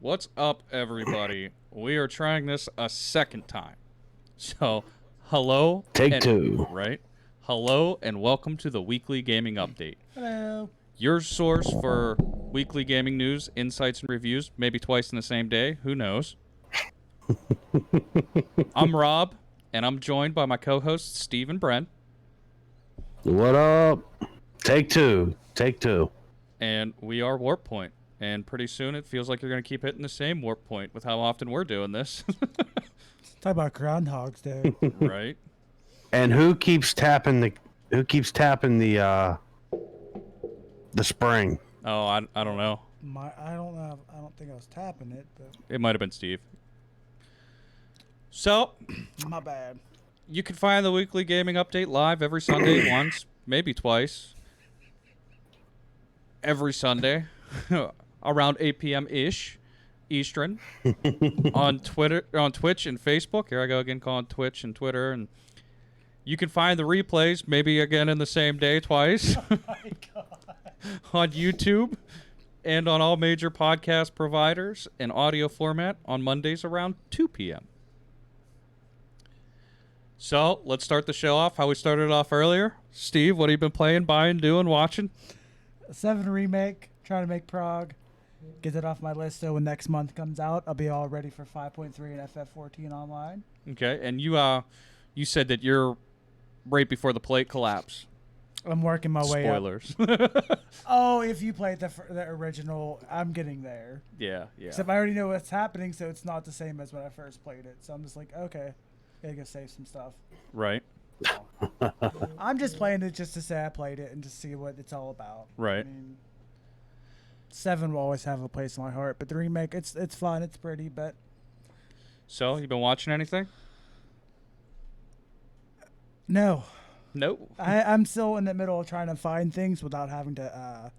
What's up, everybody? We are trying this a second time. So, hello Take and two. right, hello and welcome to the weekly gaming update. Hello. Your source for weekly gaming news, insights, and reviews. Maybe twice in the same day. Who knows? I'm Rob, and I'm joined by my co-hosts Steve and Brent. What up? Take two. Take two. And we are Warp Point. And pretty soon it feels like you're going to keep hitting the same warp point with how often we're doing this. Talk about Groundhog's Day. Right? And who keeps tapping the spring? Oh, I don't know. I don't know. I don't think I was tapping it, but It might have been Steve. So, my bad. you can find the weekly gaming update live every Sunday once, maybe twice. Every Sunday. Around 8 p.m. ish, Eastern, on Twitter, on Twitch and Facebook. Here I go again, calling Twitch and Twitter, and you can find the replays maybe again in the same day twice. Oh my god. On YouTube and on all major podcast providers in audio format on Mondays around 2 p.m. So let's start the show off how we started off earlier. Steve, what have you been playing, buying, doing, watching? 7 remake. Trying to make prog. Get that off my list so when next month comes out, I'll be all ready for 5.3 and FF14 online. Okay, and you said that you're right before the plate collapse. I'm working my way up. Spoilers. Oh, if you played the original, I'm getting there. Yeah. Except I already know what's happening, so it's not the same as when I first played it. So I'm just like, okay, gotta go save some stuff. Right. I'm just playing it just to say I played it and to see what it's all about. Right. I mean, 7 will always have a place in my heart, but the remake, it's fun, it's pretty, but So, you been watching anything? no. Nope. I'm still in the middle of trying to find things without having to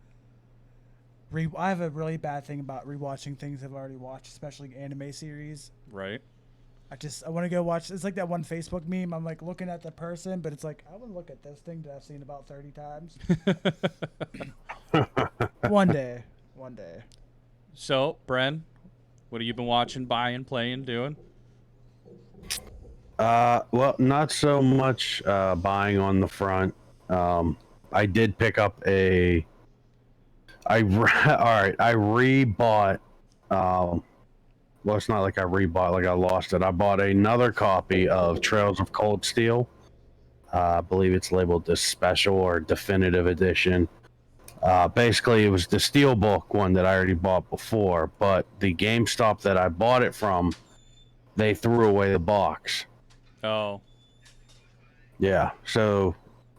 I have a really bad thing about rewatching things I've already watched, especially anime series. Right. I want to go watch. It's like that one Facebook meme. I'm like looking at the person, but it's like I want to look at this thing that I've seen about 30 times. One day. So, Bren, what have you been watching, buying, playing, doing? Well, not so much buying on the front. I did pick up I rebought. Well, it's not like I rebought, like I lost it. I bought another copy of Trails of Cold Steel. I believe it's labeled the special or definitive edition. Basically, it was the Steelbook one that I already bought before, but the GameStop that I bought it from, they threw away the box. Oh. Yeah, so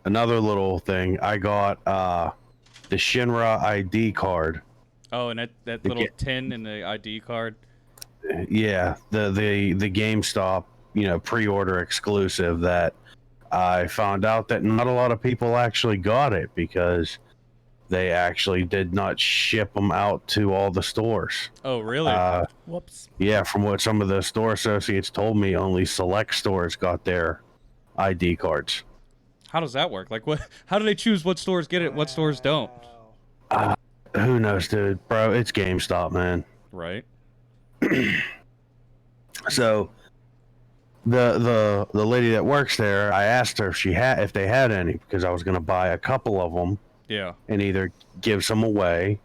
another little thing, I got the Shinra ID card. Oh, and that little tin in the ID card. Yeah, the GameStop, pre-order exclusive that I found out that not a lot of people actually got it because they actually did not ship them out to all the stores. Oh, really? Whoops. Yeah, from what some of the store associates told me, only select stores got their ID cards. How does that work? Like, what? How do they choose what stores get it, what stores don't? Wow. Who knows, dude? Bro, it's GameStop, man. Right. So the lady that works there, I asked her if they had any because I was going to buy a couple of them Yeah. and either give some away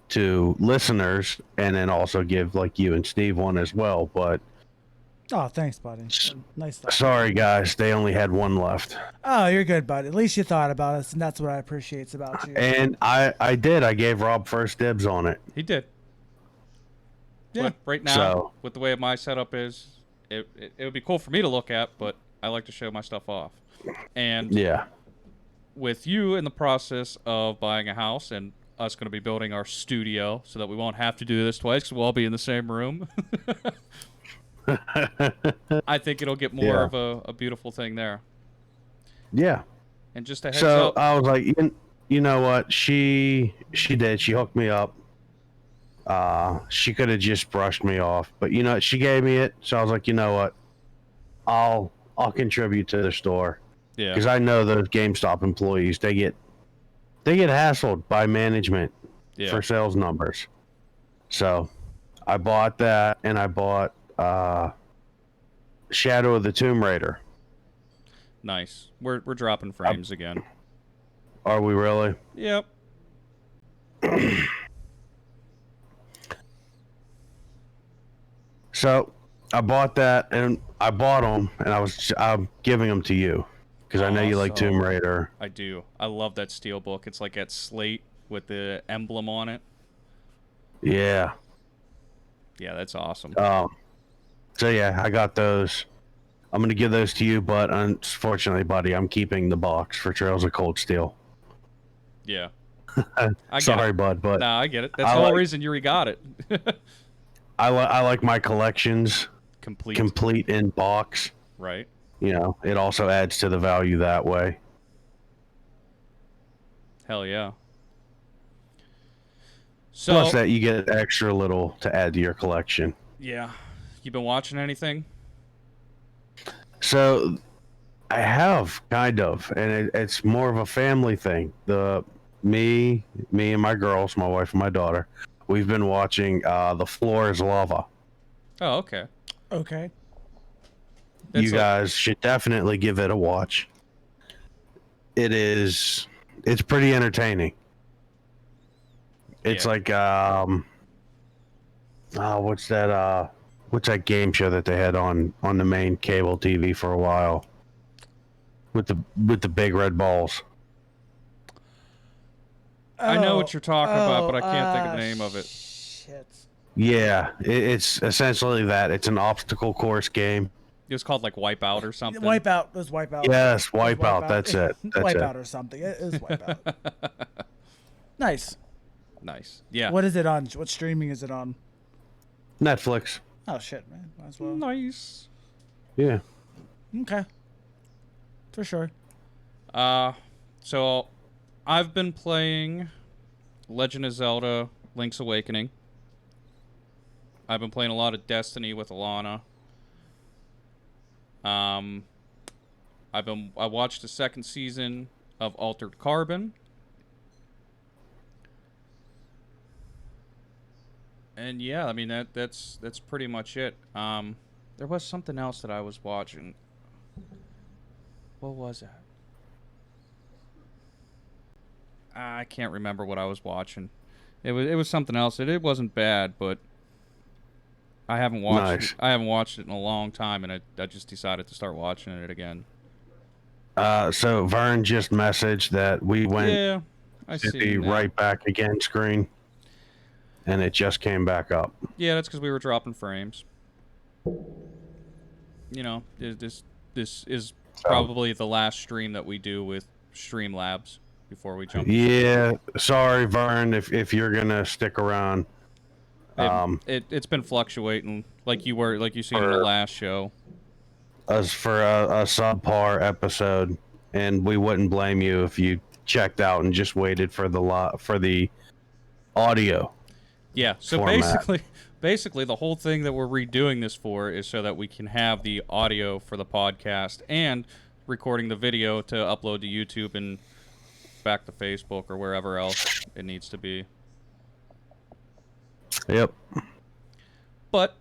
to listeners and then also give like you and Steve one as well. But Oh, thanks, buddy. Nice stuff. sorry, guys, they only had one left. Oh, you're good, buddy. At least you thought about us, and that's what I appreciate about you. And I did. I gave Rob first dibs on it. He did. Yeah. But right now, So- with the way my setup is, it would be cool for me to look at, but I like to show my stuff off. And Yeah. with you in the process of buying a house and us going to be building our studio so that we won't have to do this twice because we'll all be in the same room. I think it'll get more of a beautiful thing there. Yeah. And just a heads So up. I was like, you know what? She did. She hooked me up. She could have just brushed me off, but she gave me it. So I was like, you know what? I'll contribute to the store Yeah. because I know those GameStop employees. They get hassled by management Yeah. for sales numbers. So I bought that, and I bought Shadow of the Tomb Raider. Nice. We're dropping frames again. Are we really? Yep. So I bought that, and I bought them, and I'm giving them to you because I know you like Tomb Awesome. Raider. I do. I love that steel book. It's like that slate with the emblem on it. Yeah. Yeah, that's awesome. So yeah, I got those. I'm gonna give those to you, but unfortunately, buddy, I'm keeping the box for Trails of Cold Steel. Yeah. I get Sorry, it. bud, but Nah, I get it. That's the whole reason you got it. I like my collections Complete. in box. Right. You know, it also adds to the value that way. Hell yeah. So, Plus that you get extra little to add to your collection. yeah. You been watching anything? So I have kind of, and it's more of a family thing. Me and my girls, my wife and my daughter, we've been watching The Floor is Lava. Oh, okay. Okay. You guys should definitely give it a watch. It's pretty entertaining. It's like what's that game show that they had on the main cable TV for a while with the big red balls. I know what you're talking about, but I can't think of the name of it. Shit. Yeah, it's essentially that. It's an obstacle course game. It was called like Wipeout or something. Wipeout. It was Wipeout. Yes, It was Wipeout. That's it. That's Wipeout it. or something. It is Wipeout. Nice. Nice. Yeah. What is it on? What streaming is it on? Netflix. Oh shit, man. Might as well. Nice. Yeah. Okay. For sure. So I've been playing Legend of Zelda: Link's Awakening. I've been playing a lot of Destiny with Alana. I watched the second season of Altered Carbon. And yeah, I mean that's pretty much it. There was something else that I was watching. What was that? I can't remember what I was watching. It was something else. It wasn't bad, but I haven't watched Nice. I haven't watched it in a long time, and I just decided to start watching it again. So Vern just messaged that we went Yeah, I to see. the now. right back again screen, and it just came back up. Yeah, that's because we were dropping frames. You know, this is probably the last stream that we do with Streamlabs before we jump. Yeah, sorry, Vern, if you're gonna stick around. It's been fluctuating like you seen in the last show. As for a subpar episode, and we wouldn't blame you if you checked out and just waited for the audio. Yeah, so format. basically the whole thing that we're redoing this for is so that we can have the audio for the podcast and recording the video to upload to YouTube and back to Facebook or wherever else it needs to be. Yep. But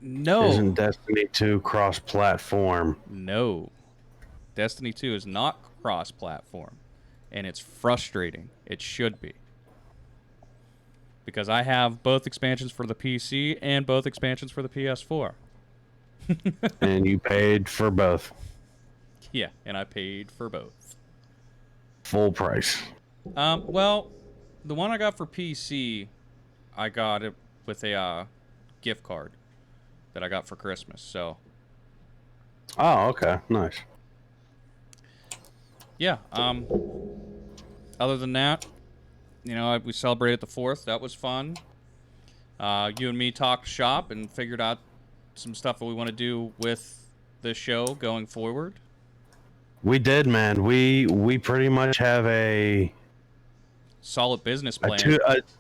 no. Isn't Destiny 2 cross-platform? No. Destiny 2 is not cross-platform, and it's frustrating. It should be. Because I have both expansions for the PC and both expansions for the PS4. And you paid for both. Yeah, and I paid for both. Full price. Well, the one I got for PC, I got it with a gift card that I got for Christmas. So, Oh, okay. Nice. yeah. Other than that, you know, we celebrated the 4th. That was fun. You and me talked shop and figured out some stuff that we want to do with the show going forward. We did, man. We pretty much have a Solid business plan.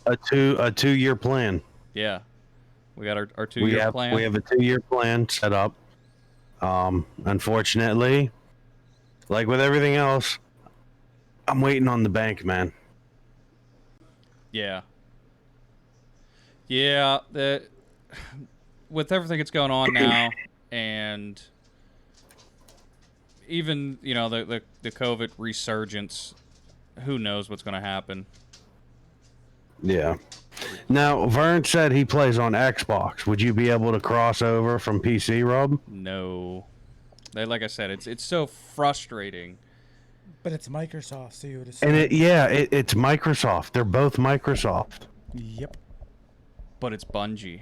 a 2-year plan. Yeah. We got our 2-year plan. We have a 2-year plan set up. Unfortunately, like with everything else, I'm waiting on the bank, man. Yeah. Yeah, with everything that's going on now, and even the COVID resurgence, who knows what's going to happen? Yeah. Now, Vern said he plays on Xbox. Would you be able to cross over from PC, Rob? No, like I said, it's so frustrating. But it's Microsoft, so you would assume. And it's Microsoft. They're both Microsoft. Yep. But it's Bungie.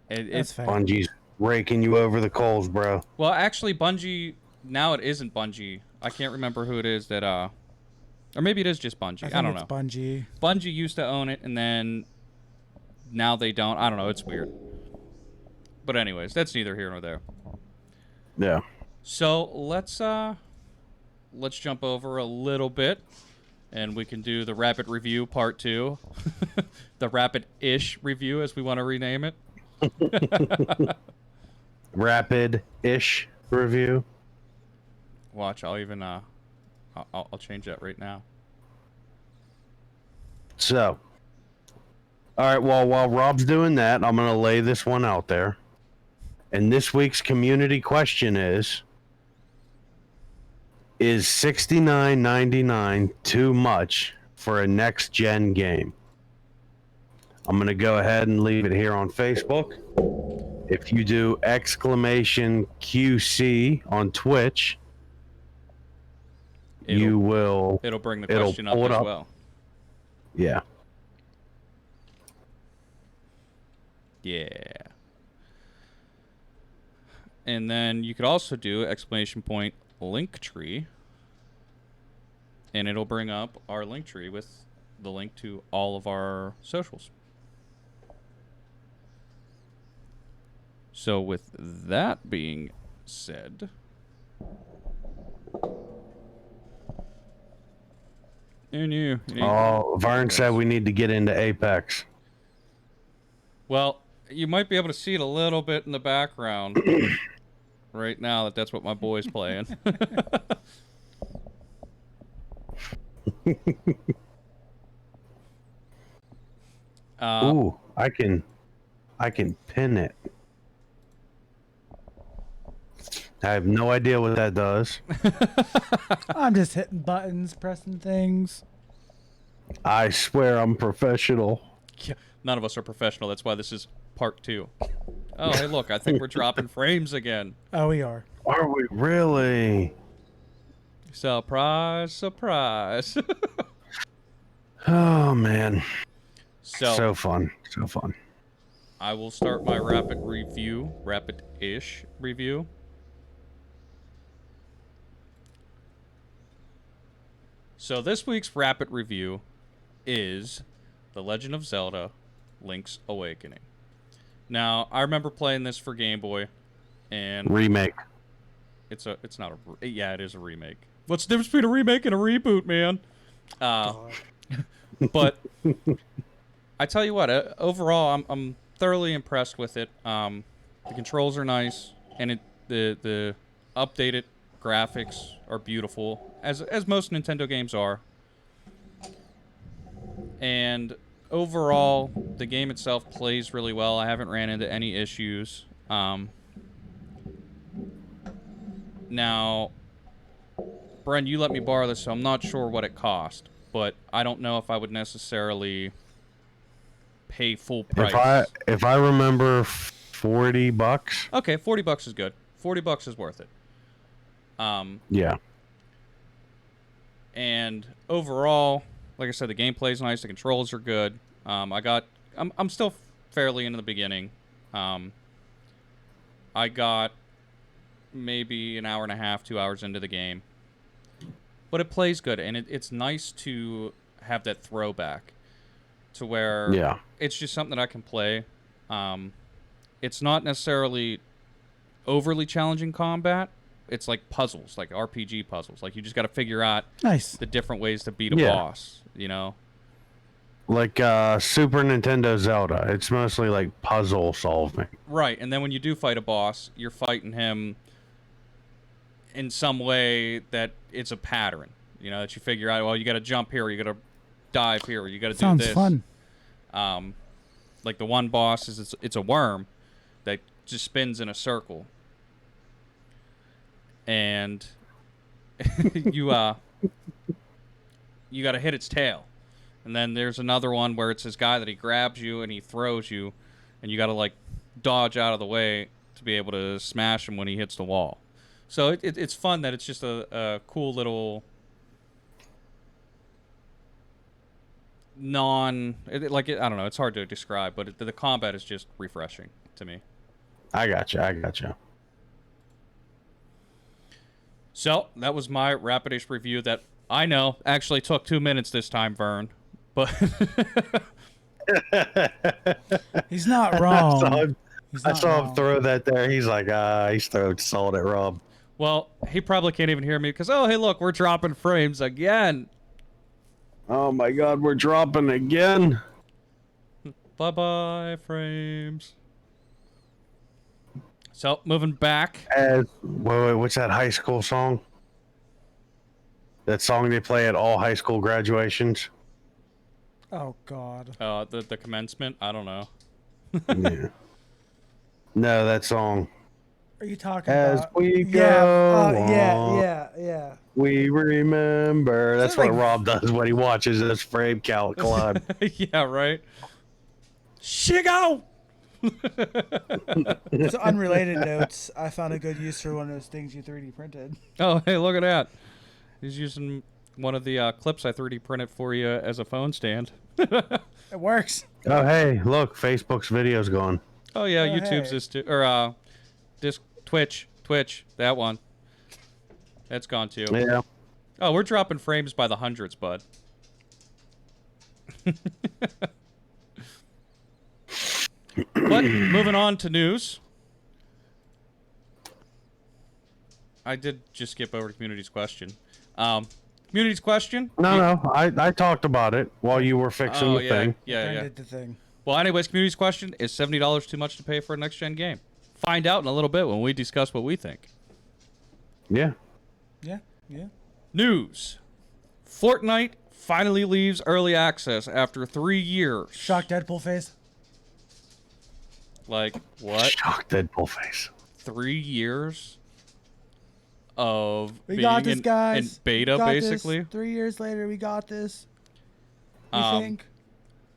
That's It's fair. Bungie's raking you over the coals, bro. well, actually, Bungie now it isn't Bungie. I can't remember who it is that or maybe it is just Bungie. I don't know. Bungie. Bungie used to own it, and then now they don't. I don't know. It's weird. But anyways, that's neither here nor there. Yeah. So let's jump over a little bit, and we can do the rapid review part 2, the rapid-ish review, as we want to rename it. Rapid-ish review. Watch, I'll even I'll change that right now. So, all right. Well, while Rob's doing that, I'm gonna lay this one out there. And this week's community question is $69.99 too much for a next gen game? I'm going to go ahead and leave it here on Facebook. If you do exclamation QC on Twitch, it'll It'll bring the question up pull it as up. well. Yeah. Yeah. And then you could also do exclamation point link tree, and it'll bring up our link tree with the link to all of our socials. So with that being said, Vern said we need to get into Apex. Well, you might be able to see it a little bit in the background right now that's what my boy's playing. Ooh, I can pin it. I have no idea what that does. I'm just hitting buttons, pressing things. I swear I'm professional. Yeah, none of us are professional. That's why this is part 2. Oh, hey, look, I think we're dropping frames again. Oh, we are. Are we really? Surprise, surprise. Oh man. So So fun. So fun. I will start my rapid-ish review. So this week's rapid review is The Legend of Zelda: Link's Awakening. Now, I remember playing this for Game Boy, and Remake. it's not a yeah, it is a remake. What's the difference between a remake and a reboot, man? But I tell you what, overall, I'm thoroughly impressed with it. The controls are nice, and the updated graphics are beautiful, as most Nintendo games are. And overall, the game itself plays really well. I haven't ran into any issues. Now, Bren, you let me borrow this, so I'm not sure what it cost, but I don't know if I would necessarily pay full price. If I remember, $40. Okay, $40 is good. $40 is worth it. Yeah. And overall, like I said, the gameplay's nice. The controls are good. I'm still fairly into the beginning. I got maybe an hour and a half, 2 hours into the game, but it plays good, and it's nice to have that throwback to where it's just something that I can play. It's not necessarily overly challenging combat. It's like puzzles, like RPG puzzles. Like you just got to figure out the different ways to beat a boss, you know? Like Super Nintendo Zelda. It's mostly like puzzle solving. Right, and then when you do fight a boss, you're fighting him in some way that it's a pattern, you know, that you figure out, well, you got to jump here, you got to dive here. You got to do Sounds this. fun. Like the one boss is it's a worm that just spins in a circle, and you got to hit its tail. And then there's another one where it's this guy that he grabs you and he throws you, and you got to like dodge out of the way to be able to smash him when he hits the wall. So it's fun that it's just a cool little I don't know, it's hard to describe, but the combat is just refreshing to me. I gotcha. So that was my Rapidish review that I know actually took 2 minutes this time, Vern. But He's not wrong. I saw him throw that there. He's like, he's throwing salt at Rob. well, he probably can't even hear me because, oh, hey, look, we're dropping frames again. Oh my God, we're dropping again. Bye-bye, frames. So, moving back. Wait, what's that high school song? That song they play at all high school graduations? Oh God. The commencement? I don't know. Yeah. No, that song. Are you talking As about? we go Yeah. we remember. That's that what like- Rob does when he watches this frame count climb. Yeah, right? Shigo! So unrelated notes. I found a good use for one of those things you 3D printed. Oh, hey, look at that. He's using one of the clips I 3D printed for you as a phone stand. It works. Oh, hey, look, Facebook's video's gone. Oh, yeah, Oh, YouTube's hey. is too. Or, Twitch, that one. That's gone too. Yeah. Oh, we're dropping frames by the hundreds, bud. But moving on to news. I did just skip over to Community's question. Community's question? No, I talked about it while you were fixing the yeah, thing. Yeah. Printed the thing. Well, anyways, Community's question is $70 too much to pay for a next-gen game? Find out in a little bit when we discuss what we think. Yeah. Yeah. News. Fortnite finally leaves early access after 3 years. Shock Deadpool face. Like, what? Shock Deadpool face. 3 years of We being got this, in guys. beta, We got this. basically. 3 years later, we got this. We Um, think.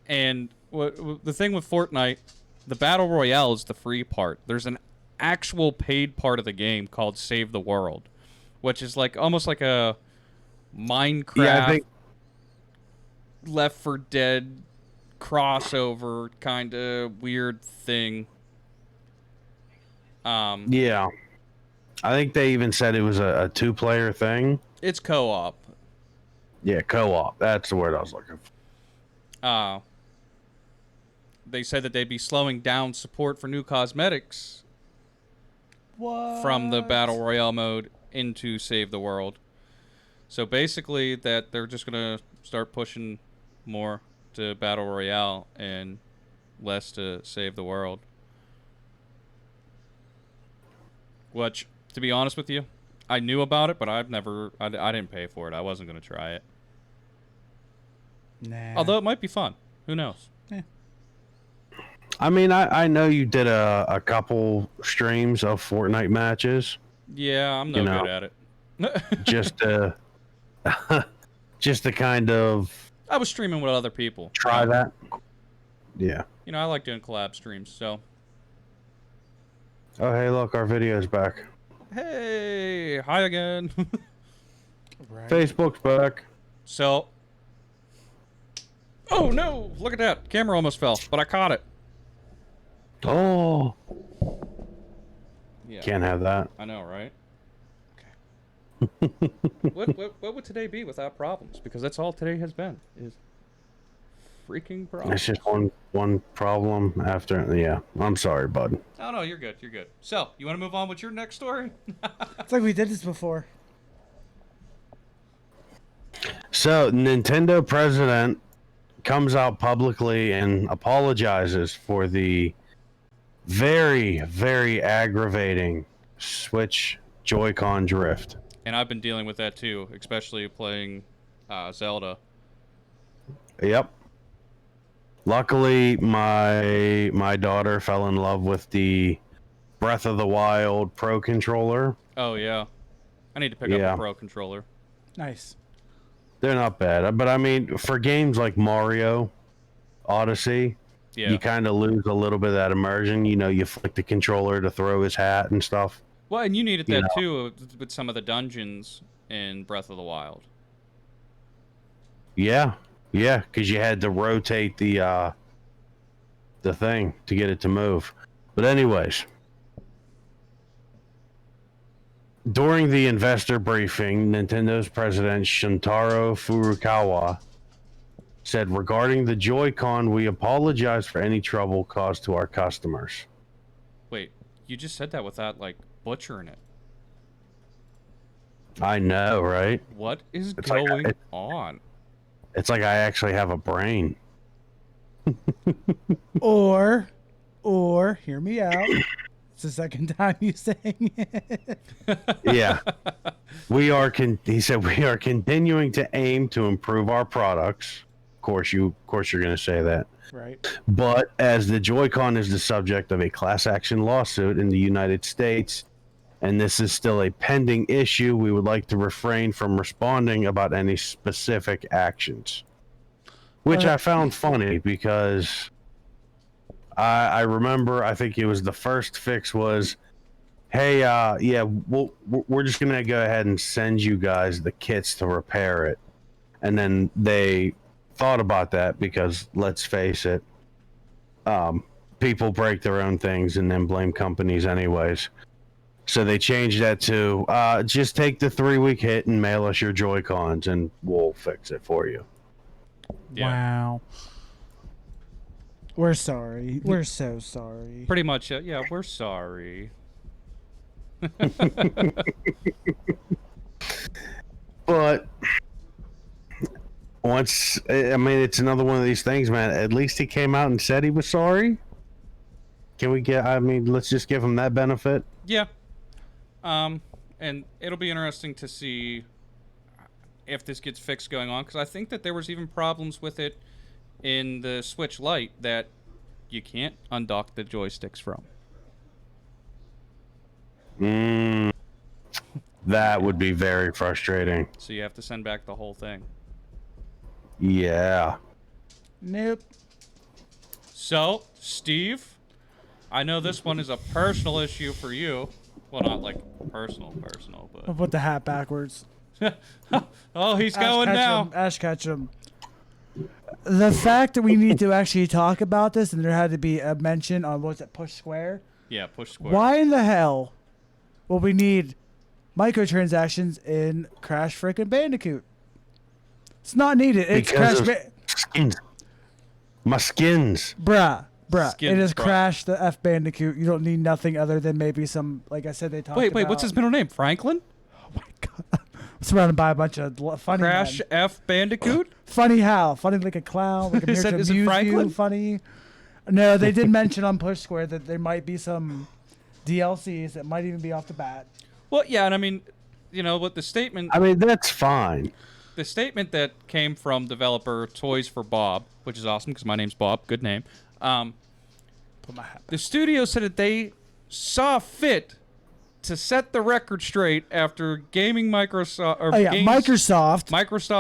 And the thing with Fortnite, the Battle Royale is the free part. There's an actual paid part of the game called Save the World, which is like almost like a Minecraft, Yeah, I think Left 4 Dead crossover kind of weird thing. Yeah. I think they even said it was a two-player thing. It's co-op. Yeah, co-op. That's the word I was looking for. They said that they'd be slowing down support for new cosmetics What? from the Battle Royale mode into Save the World. So basically that they're just going to start pushing more to Battle Royale and less to Save the World. Which, to be honest with you, I knew about it, but I didn't pay for it. I wasn't going to try it. Nah. Although it might be fun. Who knows? I mean, I know you did a couple streams of Fortnite matches Yeah, I'm no good at it. just to just to kind of I was streaming with other people. try that. Yeah. You know, I like doing collab streams, so. Oh, hey, look, our video's back. Hey, hi again. Right. Facebook's back. So. Oh no! Look at that. Camera almost fell, but I caught it. Oh, Yeah. can't have that. I know, right? Okay. what would today be without problems? Because that's all today has been is freaking problems. It's just one problem after. Yeah, I'm sorry, bud. Oh no, you're good. You're good. So, you want to move on with your next story? It's like we did this before. So, Nintendo president comes out publicly and apologizes for the very, very aggravating Switch Joy-Con drift. And I've been dealing with that too, especially playing Zelda. Yep. Luckily, my daughter fell in love with the Breath of the Wild Pro controller. Oh yeah, I need to pick up a Pro controller. Nice. They're not bad, but I mean, for games like Mario Odyssey, Yeah. you kind of lose a little bit of that immersion. You know, you flick the controller to throw his hat and stuff. Well, and you needed that too with some of the dungeons in Breath of the Wild. Yeah, because you had to rotate the thing to get it to move. But anyways, during the investor briefing, Nintendo's president Shuntaro Furukawa said, regarding the Joy-Con, we apologize for any trouble caused to our customers. Wait, you just said that without, like, butchering it. I know, right? What is It's going on? It's like I actually have a brain. Or, hear me out. It's the second time you saying it. Yeah. He said we are continuing to aim to improve our products. Of course you're going to say that. Right. But as the Joy-Con is the subject of a class action lawsuit in the United States, and this is still a pending issue, we would like to refrain from responding about any specific actions. Which I found funny because I remember, I think it was the first fix was, hey, we're just going to go ahead and send you guys the kits to repair it. And then they thought about that because, let's face it, people break their own things and then blame companies anyways. So they changed that to just take the 3-week hit and mail us your Joy-Cons and we'll fix it for you. Yeah. Wow. We're sorry. We're so sorry. Pretty much, yeah, we're sorry. But it's another one of these things, man. At least he came out and said he was sorry. Let's just give him that benefit. Yeah. And it'll be interesting to see if this gets fixed going on, because I think that there was even problems with it in the Switch Lite that you can't undock the joysticks from. That would be very frustrating. So you have to send back the whole thing. Yeah. Nope. So, Steve, I know this one is a personal issue for you. Well, not like personal, I'll but... put the hat backwards. Oh, he's going now. Ash Ketchum. The fact that we need to actually talk about this and there had to be a mention on, Push Square? Yeah, Push Square. Why in the hell will we need microtransactions in Crash frickin' Bandicoot? It's not needed. It's Because Crash skins. My skins. Bruh. Skins, It is bruh. Crash the F Bandicoot. You don't need nothing other than maybe some, like I said, they talked about. Wait, what's his middle name? Franklin? Oh my god. Surrounded by a bunch of funny Crash men. F. Bandicoot? Funny how? Funny like a clown? Like Is a it Franklin? funny? No, they did mention on Push Square that there might be some DLCs that might even be off the bat. Well, yeah, and I mean, you know, what the statement... That's fine. The statement that came from developer Toys for Bob, which is awesome because my name's Bob, good name. Put my hat. The studio said that they saw fit to set the record straight after Microsoft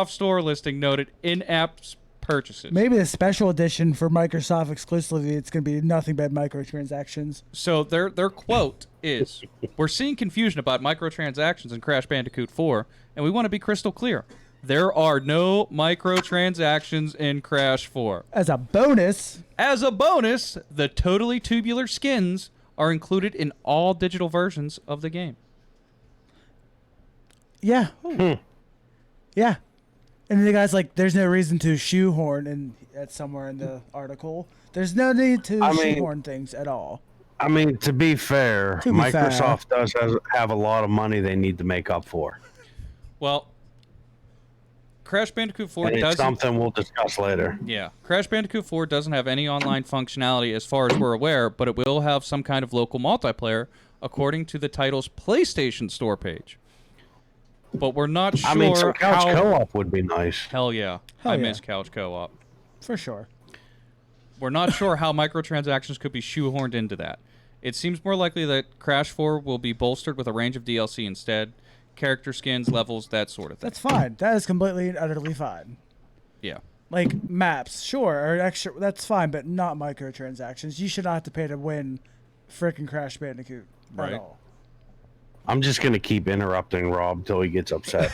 Store listing noted in-app purchases. Maybe a special edition for Microsoft exclusively. It's going to be nothing but microtransactions. So their quote is, "We're seeing confusion about microtransactions in Crash Bandicoot 4, and we want to be crystal clear. There are no microtransactions in Crash 4. As a bonus, The totally tubular skins are included in all digital versions of the game." yeah. Yeah. And the guy's like, there's no reason to shoehorn that's somewhere in the article. There's no need to shoehorn things at all. I mean, to be fair, To be Microsoft does have a lot of money they need to make up for. Well, Crash Bandicoot 4 And it's doesn't... something we'll discuss later. Yeah. Crash Bandicoot 4 doesn't have any online functionality as far as we're aware, but it will have some kind of local multiplayer, according to the title's PlayStation Store page. But we're not sure Some couch how... co-op would be nice. Hell yeah. Hell I yeah. miss couch co-op. For sure. We're not sure how microtransactions could be shoehorned into that. It seems more likely that Crash 4 will be bolstered with a range of DLC instead. Character skins, levels, that sort of thing. That's fine. That is completely and utterly fine. Yeah. Like maps, sure, or extra. That's fine, but not microtransactions. You should not have to pay to win frickin' Crash Bandicoot Right. at all. I'm just gonna keep interrupting Rob until he gets upset.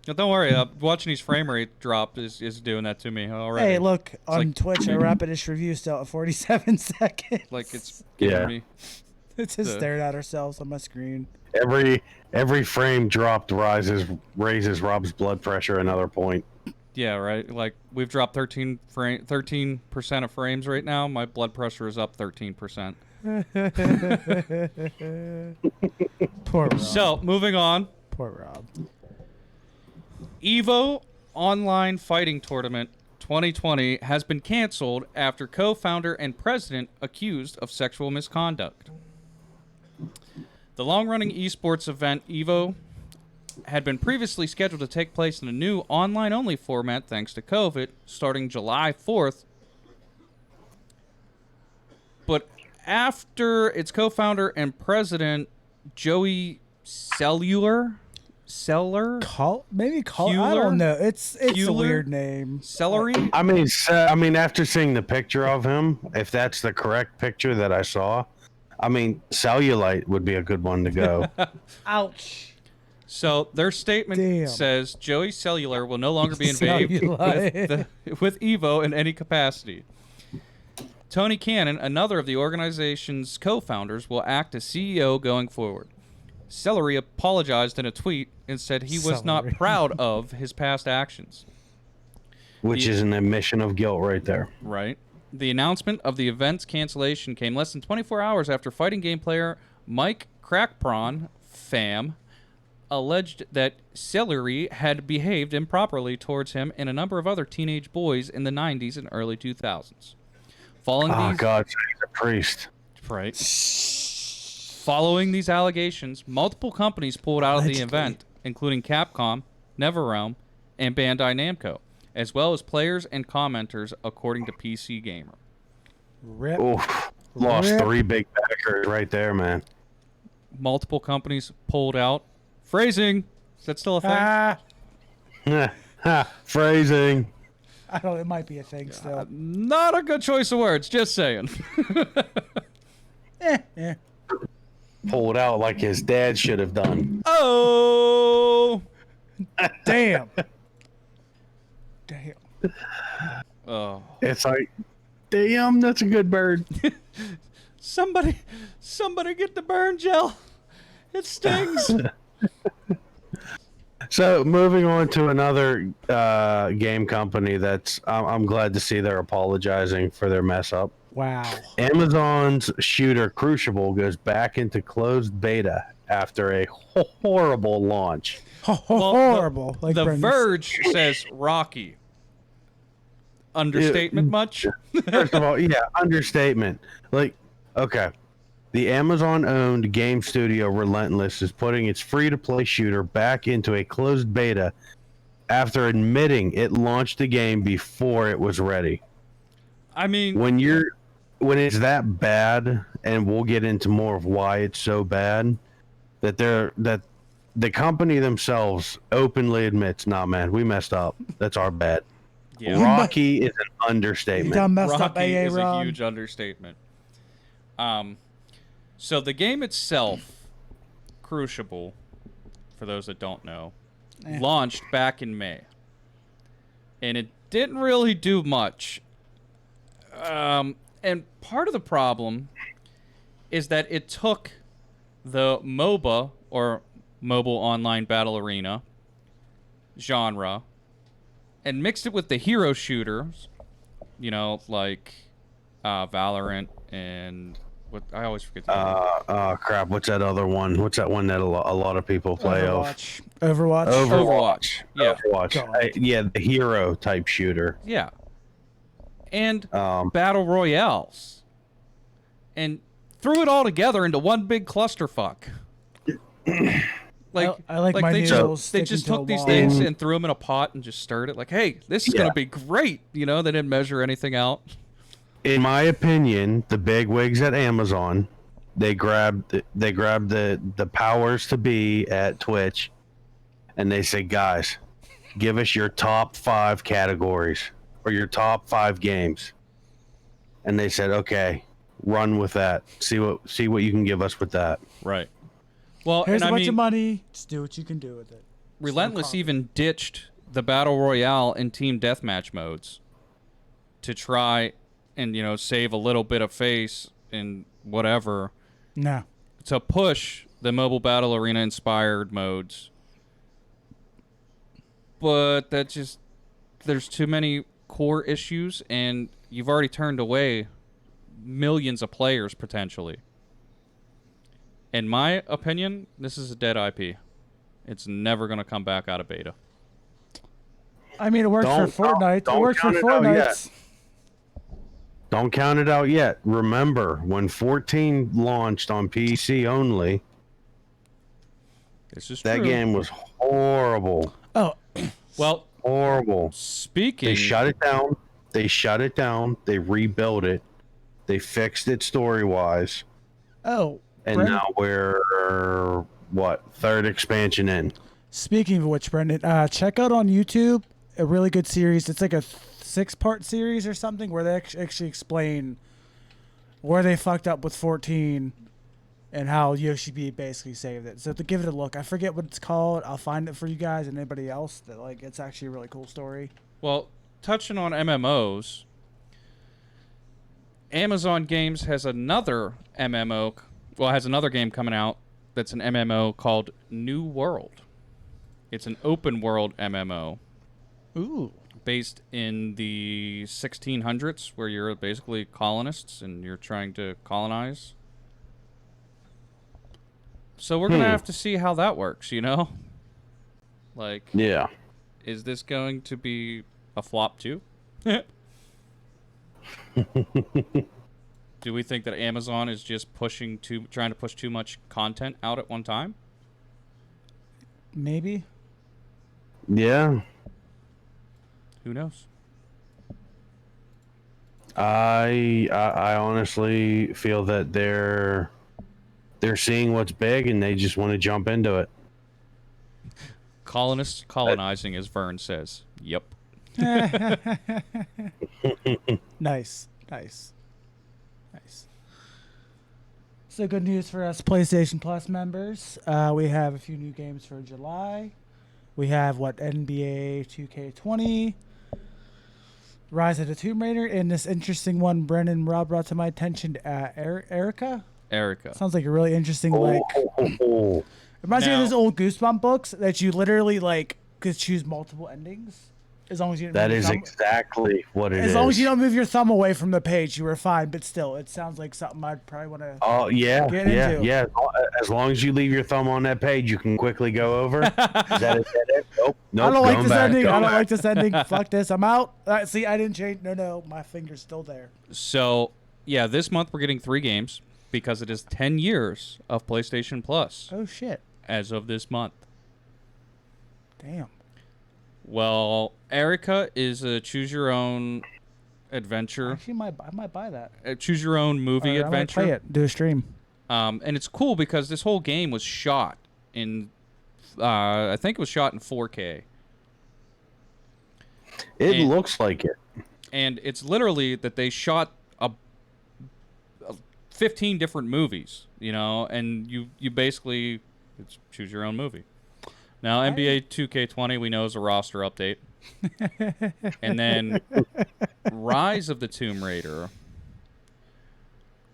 No, don't worry. Watching his frame rate drop is doing that to me already. Hey, look, on like- Twitch, a Rapidish review still at 47 seconds. Like it's giving Yeah. me. It's just staring at ourselves on my screen. Every frame dropped raises Rob's blood pressure another point. Yeah, right. Like we've dropped 13% of frames right now. My blood pressure is up 13%. Poor Rob. So moving on. Poor Rob. EVO Online Fighting Tournament 2020 has been canceled after co-founder and president accused of sexual misconduct. The long-running esports event EVO had been previously scheduled to take place in a new online-only format thanks to COVID, starting July 4th. But after its co-founder and president, Joey Seller? Maybe call. I Hewler? don't know. It's a Hewler? weird name. Celery? I mean, after seeing the picture of him, if that's the correct picture that I saw, I mean, cellulite would be a good one to go. Ouch. So their statement Damn. says Joey Cellular will no longer be involved with EVO in any capacity. Tony Cannon, another of the organization's co-founders, will act as CEO going forward. Celery apologized in a tweet and said he was not Celery. proud of his past actions. Which is an admission of guilt right there. Right. The announcement of the event's cancellation came less than 24 hours after fighting game player Mike Crackprawn, fam, alleged that Celery had behaved improperly towards him and a number of other teenage boys in the 90s and early 2000s. Following Oh, these, God, he's a priest. right. Following these allegations, multiple companies pulled out of the Allegedly. event, including Capcom, NetherRealm, and Bandai Namco, as well as players and commenters, according to PC Gamer. Rip. Oof, lost Rip. 3 big backers right there, man. Multiple companies pulled out. Phrasing. Is that still a thing? Phrasing. I don't. It might be a thing still. Not a good choice of words, just saying. Eh. Pulled out like his dad should have done. Oh! Damn. Damn. Oh. It's like, damn, that's a good bird. Somebody get the burn gel. It stings. So moving on to another game company that's I'm glad to see they're apologizing for their mess up. Wow. Amazon's shooter Crucible goes back into closed beta after a horrible launch. Horrible. Like The Brendan's- Verge says Rocky. Understatement much? First of all, yeah, understatement. Like, okay. The Amazon-owned game studio Relentless is putting its free-to-play shooter back into a closed beta after admitting it launched the game before it was ready. I mean, When it's that bad, and we'll get into more of why it's so bad, that the company themselves openly admits, nah, man, we messed up. That's our bad. yeah, Rocky is an You understatement. done messed up, Rocky AA is a Ron. huge understatement. So the game itself, Crucible, for those that don't know, launched back in May. And it didn't really do much. And part of the problem is that it took the MOBA, or Mobile Online Battle Arena, genre, and mixed it with the hero shooters, you know, like Valorant and what I always forget. Oh crap! What's that other one? What's that one that a lot of people play of? Overwatch. Overwatch. Yeah. Overwatch. God. Yeah, the hero type shooter. Yeah. And Um, battle royales. And threw it all together into one big clusterfuck. Like I like my they noodles just, they just sticking to took a these wall. things and threw them in a pot and just stirred it. Like, hey, this is Yeah. gonna be great. You know, they didn't measure anything out. In my opinion, the big wigs at Amazon, they grabbed the powers to be at Twitch, and they say, guys, give us your top 5 categories or your top 5 games. And they said, okay, run with that. See what you can give us with that. Right. Well, Here's and a I bunch of mean, money. Just do what you can do with it. Relentless even ditched the battle royale and team deathmatch modes to try and save a little bit of face and whatever No. to push the mobile battle arena inspired modes. But there's too many core issues, and you've already turned away millions of players potentially. In my opinion, this is a dead IP. It's never going to come back out of beta. I mean, it worked for Fortnite. Don't It worked for count it out yet. Fortnite. Don't count it out yet. Remember, when 14 launched on PC only, This is that true. game was horrible. Oh, Well, Horrible. speaking... They shut it down. They rebuilt it. They fixed it story-wise. oh. And Brendan, now we're, third expansion in. speaking of which, Brendan, check out on YouTube a really good series. It's like a 6-part series or something where they actually explain where they fucked up with 14 and how Yoshi B basically saved it. So to give it a look, I forget what it's called. I'll find it for you guys and anybody else. That it's actually a really cool story. Well, touching on MMOs, Amazon Games has another MMO. Well, has another game coming out that's an MMO called New World. It's an open world MMO. Ooh. Based in the 1600s, where you're basically colonists and you're trying to colonize. So we're going to have to see how that works, Like, Yeah. is this going to be a flop too? Do we think that Amazon is just trying to push too much content out at one time? Maybe. Yeah. Who knows? I honestly feel that they're seeing what's big and they just want to jump into it. Colonists colonizing, as Vern says. Yep. Nice. So good news for us PlayStation Plus members. We have a few new games for July. We have NBA 2K20, Rise of the Tomb Raider, and this interesting one Brendan and Rob brought to my attention, Erica. Sounds like a really interesting It reminds me of those old Goosebump books that you literally could choose multiple endings. As long as you didn't that move is your thumb. exactly what it is. As long as you don't move your thumb away from the page, you were fine. But still, it sounds like something I'd probably want to. Oh yeah, get into. yeah. As long as you leave your thumb on that page, you can quickly go over. Is that it? Nope. I don't like this ending. I don't back. like this ending. Fuck this. I'm out. See, I didn't change. No, my finger's still there. So, yeah, this month we're getting 3 games because it is 10 years of PlayStation Plus Oh shit! as of this month. Damn. Well, Erica is a choose-your-own adventure. Actually, I might buy that. Choose-your-own movie Or I might adventure. play it. Do a stream. And it's cool because this whole game was shot in, I think it was shot in 4K. It looks like it. And it's literally that they shot 15 different movies, and you basically choose your own movie. Now, NBA 2K20 we know is a roster update. And then Rise of the Tomb Raider.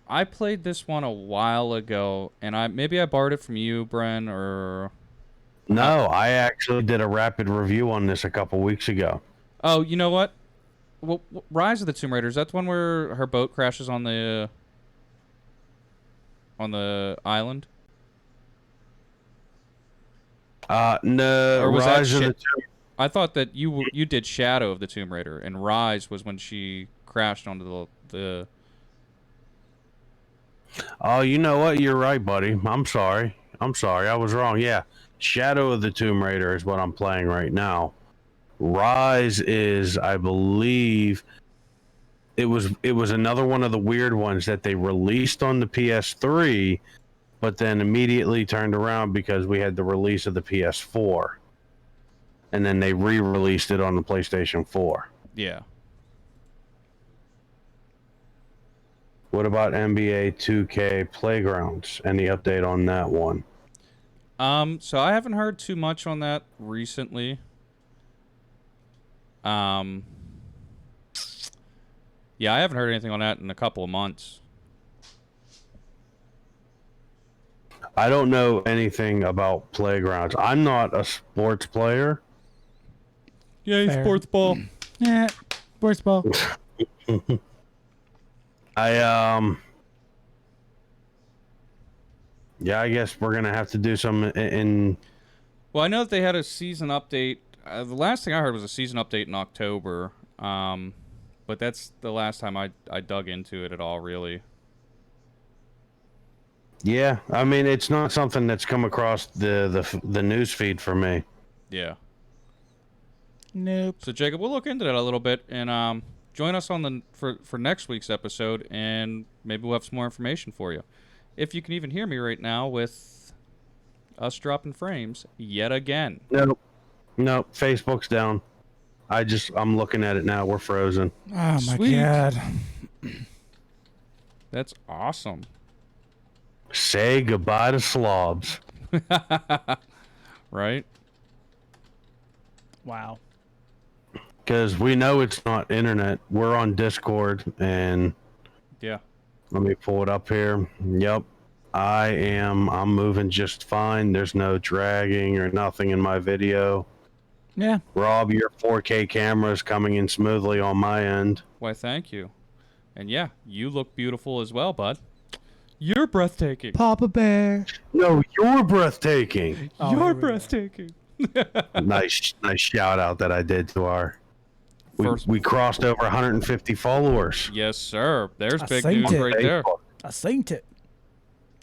I played this one a while ago, and maybe I borrowed it from you, Bren, or... No, I actually did a rapid review on this a couple weeks ago. Oh, you know what? Well, Rise of the Tomb Raider, is that the one where her boat crashes on the island? No, Or was Rise that of the shit? Tomb. I thought that you did Shadow of the Tomb Raider, and Rise was when she crashed onto the... Oh, you know what? You're right, buddy. I'm sorry. I was wrong. Yeah. Shadow of the Tomb Raider is what I'm playing right now. Rise is, I believe, it was another one of the weird ones that they released on the PS3, but then immediately turned around because we had the release of the PS4, and then they re-released it on the PlayStation 4. Yeah. What about NBA 2K Playgrounds? Any update on that one? So I haven't heard too much on that recently. Yeah, I haven't heard anything on that in a couple of months. I don't know anything about Playgrounds. I'm not a sports player. Yay, Fair. sports ball. Yeah, sports ball. Yeah, I guess we're gonna have to do some in. Well, I know that they had a season update. The last thing I heard was a season update in October. But that's the last time I dug into it at all, really. Yeah, I mean it's not something that's come across the news feed for me. Yeah. Nope. So Jacob, we'll look into that a little bit and join us on the for next week's episode, and maybe we'll have some more information for you. If you can even hear me right now with us dropping frames yet again. Nope. Facebook's down. I'm looking at it now. We're frozen. Oh my Sweet. god. That's awesome. Say goodbye to slobs. Right? Wow. Because we know it's not internet. We're on Discord, and Yeah. let me pull it up here. Yep. I'm moving just fine. There's no dragging or nothing in my video. Yeah. Rob, your 4K camera is coming in smoothly on my end. Why, thank you. And yeah, you look beautiful as well, bud. You're breathtaking. Papa Bear. No, you're breathtaking. Oh, here You're we go. breathtaking. nice shout out that I did to our. First- We crossed over 150 followers. Yes, sir. There's I big synced news it. right there. Facebook. I synced it.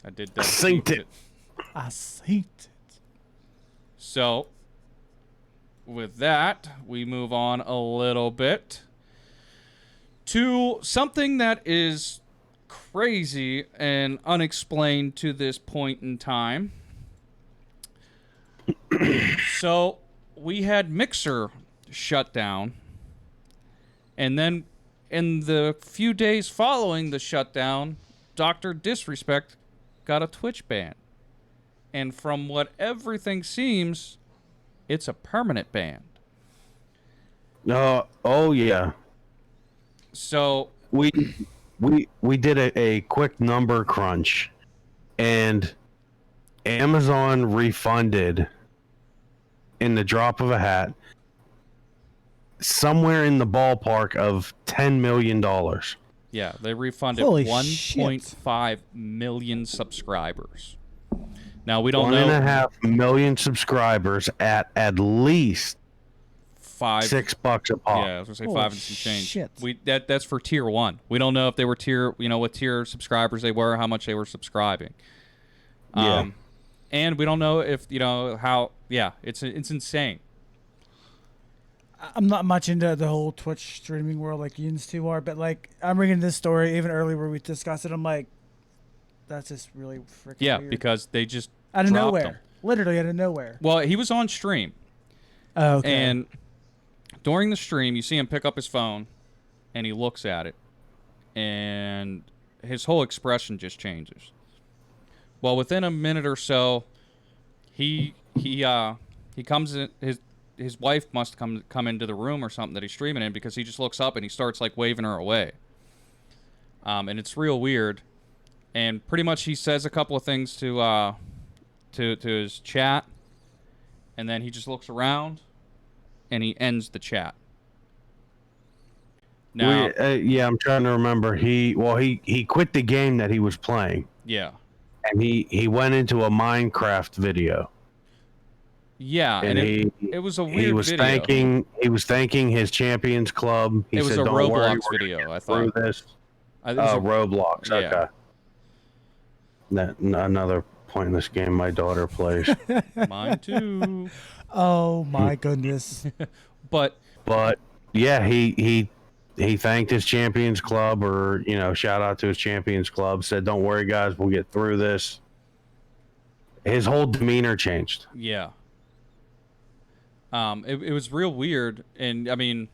I did Synced it. I synced it. So, with that, we move on a little bit to something that is crazy and unexplained to this point in time. So, we had Mixer shut down, and then in the few days following the shutdown, Dr. Disrespect got a Twitch ban. And from what everything seems, it's a permanent ban. No, oh yeah. So, We did a quick number crunch, and Amazon refunded in the drop of a hat somewhere in the ballpark of $10 million. yeah, they refunded Holy 1.5 million subscribers. Now, we don't know 1.5 million subscribers at least five. $6 a pop. Yeah, I was gonna say Holy 5 and some change. shit. That's for tier 1. We don't know if they were what tier subscribers they were, how much they were subscribing. Yeah. And we don't know if how. Yeah, it's insane. I'm not much into the whole Twitch streaming world like you two are, but like I'm reading this story even earlier where we discussed it. I'm like, that's just really freaking Yeah, weird. because they just out of dropped nowhere, them. literally out of nowhere. Well, he was on stream, Oh, okay. and during the stream, you see him pick up his phone, and he looks at it, and his whole expression just changes. Well, within a minute or so, he comes in. His wife must come into the room or something that he's streaming in, because he just looks up and he starts like waving her away. And it's real weird. And pretty much he says a couple of things to his chat, and then he just looks around and he ends the chat. Now, Yeah, I'm trying to remember. He quit the game that he was playing, yeah. and he went into a Minecraft video. Yeah, and it was a weird he was video. thanking his Champions Club. He It was said, a "Don't worry, Roblox we're video, gonna I get through thought. this." I think it was Roblox. yeah. Okay. That another pointless game my daughter plays. Mine too. Oh my goodness. But But yeah, he thanked his Champions Club, or shout out to his Champions Club. Said, "Don't worry, guys, we'll get through this." His whole demeanor changed. yeah. It was real weird, and I mean,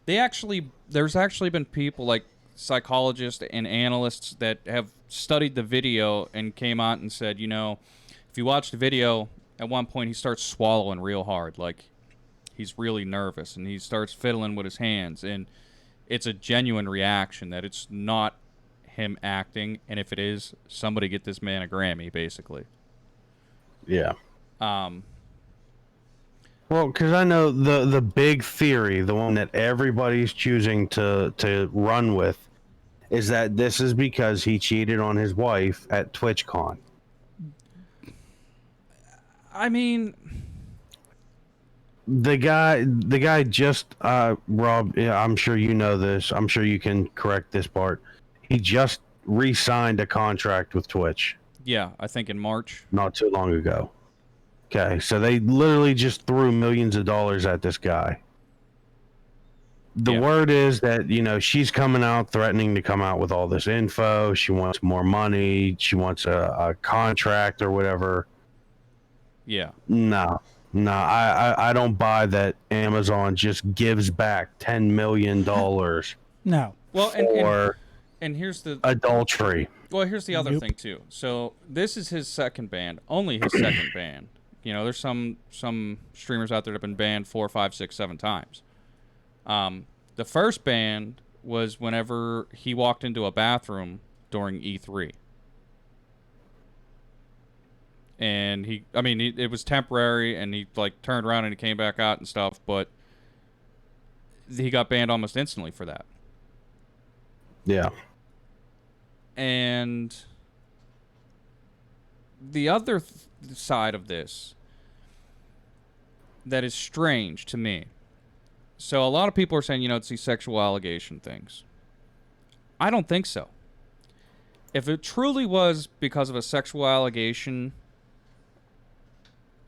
there's actually been people like psychologists and analysts that have studied the video and came out and said, if you watch the video, at one point he starts swallowing real hard, like he's really nervous, and he starts fiddling with his hands, and it's a genuine reaction, that it's not him acting, and if it is, somebody get this man a Grammy, basically. Yeah. Um, Well, because I know the big theory, the one that everybody's choosing to run with, is that this is because he cheated on his wife at TwitchCon. I mean, The guy just Rob, yeah, I'm sure you know this. I'm sure you can correct this part. He just re-signed a contract with Twitch yeah, I think in March. not too long ago. Okay, so they literally just threw millions of dollars at this guy. The Yeah. word is that, she's coming out threatening to come out with all this info. She wants more money. She wants a contract or whatever. Yeah. No, I don't buy that Amazon just gives back $10 million No. Well, for and here's the adultery. here's the other Nope. thing too. So this is his second ban, only his second ban. There's some streamers out there that have been banned 4, 5, 6, 7 times. The first ban was whenever he walked into a bathroom during E3. And it was temporary, and he turned around and he came back out and stuff, but he got banned almost instantly for that. Yeah. And the other side of this that is strange to me. So a lot of people are saying, it's these sexual allegation things. I don't think so. If it truly was because of a sexual allegation,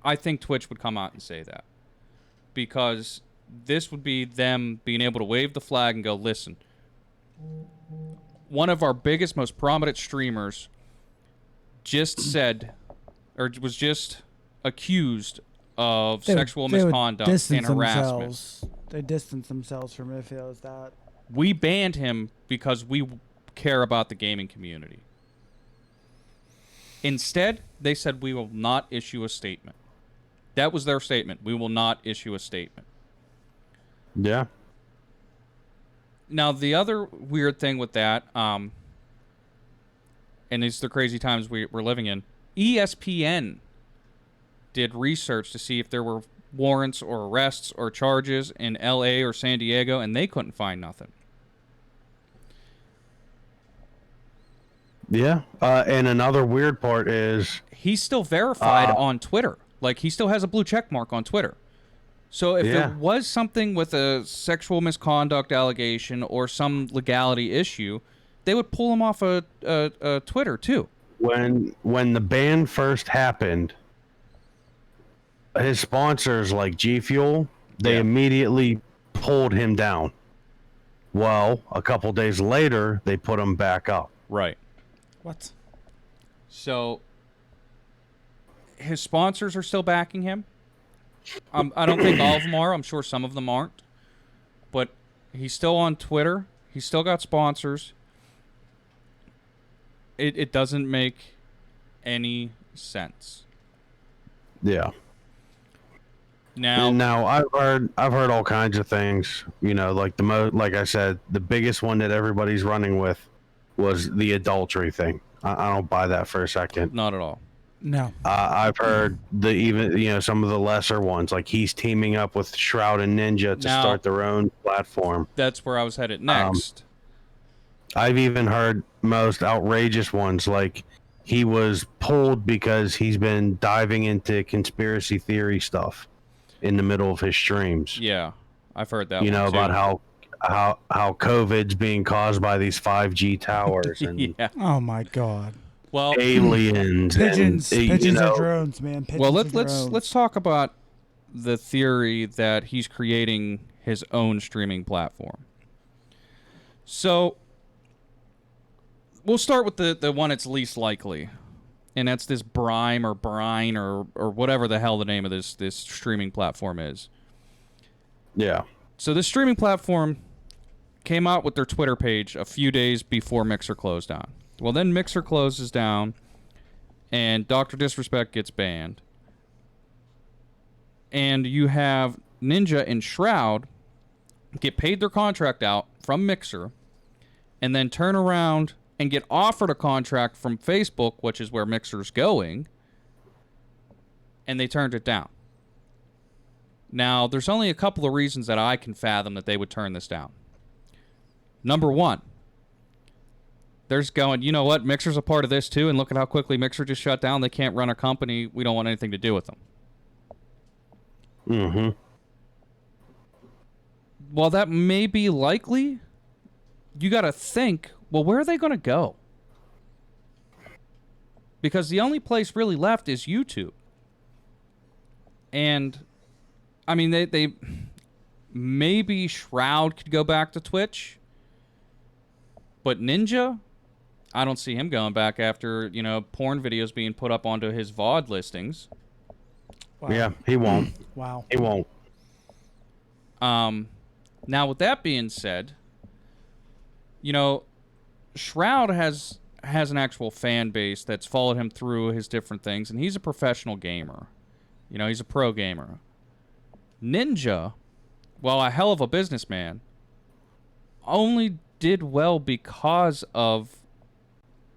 I think Twitch would come out and say that. Because this would be them being able to wave the flag and go, listen, one of our biggest, most prominent streamers just said, or was just accused of sexual misconduct and harassment. They distance themselves from it if it was that. We banned him because we care about the gaming community. Instead, they said we will not issue a statement. That was their statement. We will not issue a statement. Yeah. Now, the other weird thing with that, and these are the crazy times we're living in, ESPN did research to see if there were warrants or arrests or charges in LA or San Diego, and they couldn't find nothing. Yeah. And another weird part is He's still verified on Twitter. He still has a blue check mark on Twitter. So if there was something with a sexual misconduct allegation or some legality issue, they would pull him off a Twitter too. when the ban first happened, his sponsors like G Fuel, they immediately pulled him down. Well, a couple days later, they put him back up. Right. What? So his sponsors are still backing him. I don't think all of them are. I'm sure some of them aren't. But he's still on Twitter. He's still got sponsors. It doesn't make any sense. Yeah. Now I've heard all kinds of things. Like I said, the biggest one that everybody's running with was the adultery thing. I don't buy that for a second. not at all. No. I've heard some of the lesser ones, like he's teaming up with Shroud and Ninja to Now- start their own platform. That's where I was headed next. I've even heard most outrageous ones, like he was pulled because he's been diving into conspiracy theory stuff in the middle of his streams. Yeah, I've heard that. You know one too. about how COVID's being caused by these 5G towers and yeah. Oh my God. Well, aliens, Pigeons, and pigeons are drones, man. Pigeons well, are drones. let's talk about the theory that he's creating his own streaming platform. So we'll start with the one that's least likely, and that's this Brine or whatever the hell the name of this streaming platform is. Yeah. So this streaming platform came out with their Twitter page a few days before Mixer closed down. Well, then Mixer closes down, and Dr. Disrespect gets banned. And you have Ninja and Shroud get paid their contract out from Mixer, and then turn around and get offered a contract from Facebook, which is where Mixer's going, and they turned it down. Now, there's only a couple of reasons that I can fathom that they would turn this down. Number one, there's going, you know what, Mixer's a part of this too, and look at how quickly Mixer just shut down. They can't run a company. We don't want anything to do with them. Mm-hmm. While that may be likely, you got to think, well, where are they going to go? Because the only place really left is YouTube. And, I mean, they maybe Shroud could go back to Twitch. But Ninja, I don't see him going back after, you know, porn videos being put up onto his VOD listings. Wow. Yeah, he won't. Wow. He won't. Now, with that being said, you know, Shroud has an actual fan base that's followed him through his different things, and he's a professional gamer. You know, he's a pro gamer. Ninja, while a hell of a businessman, only did well because of,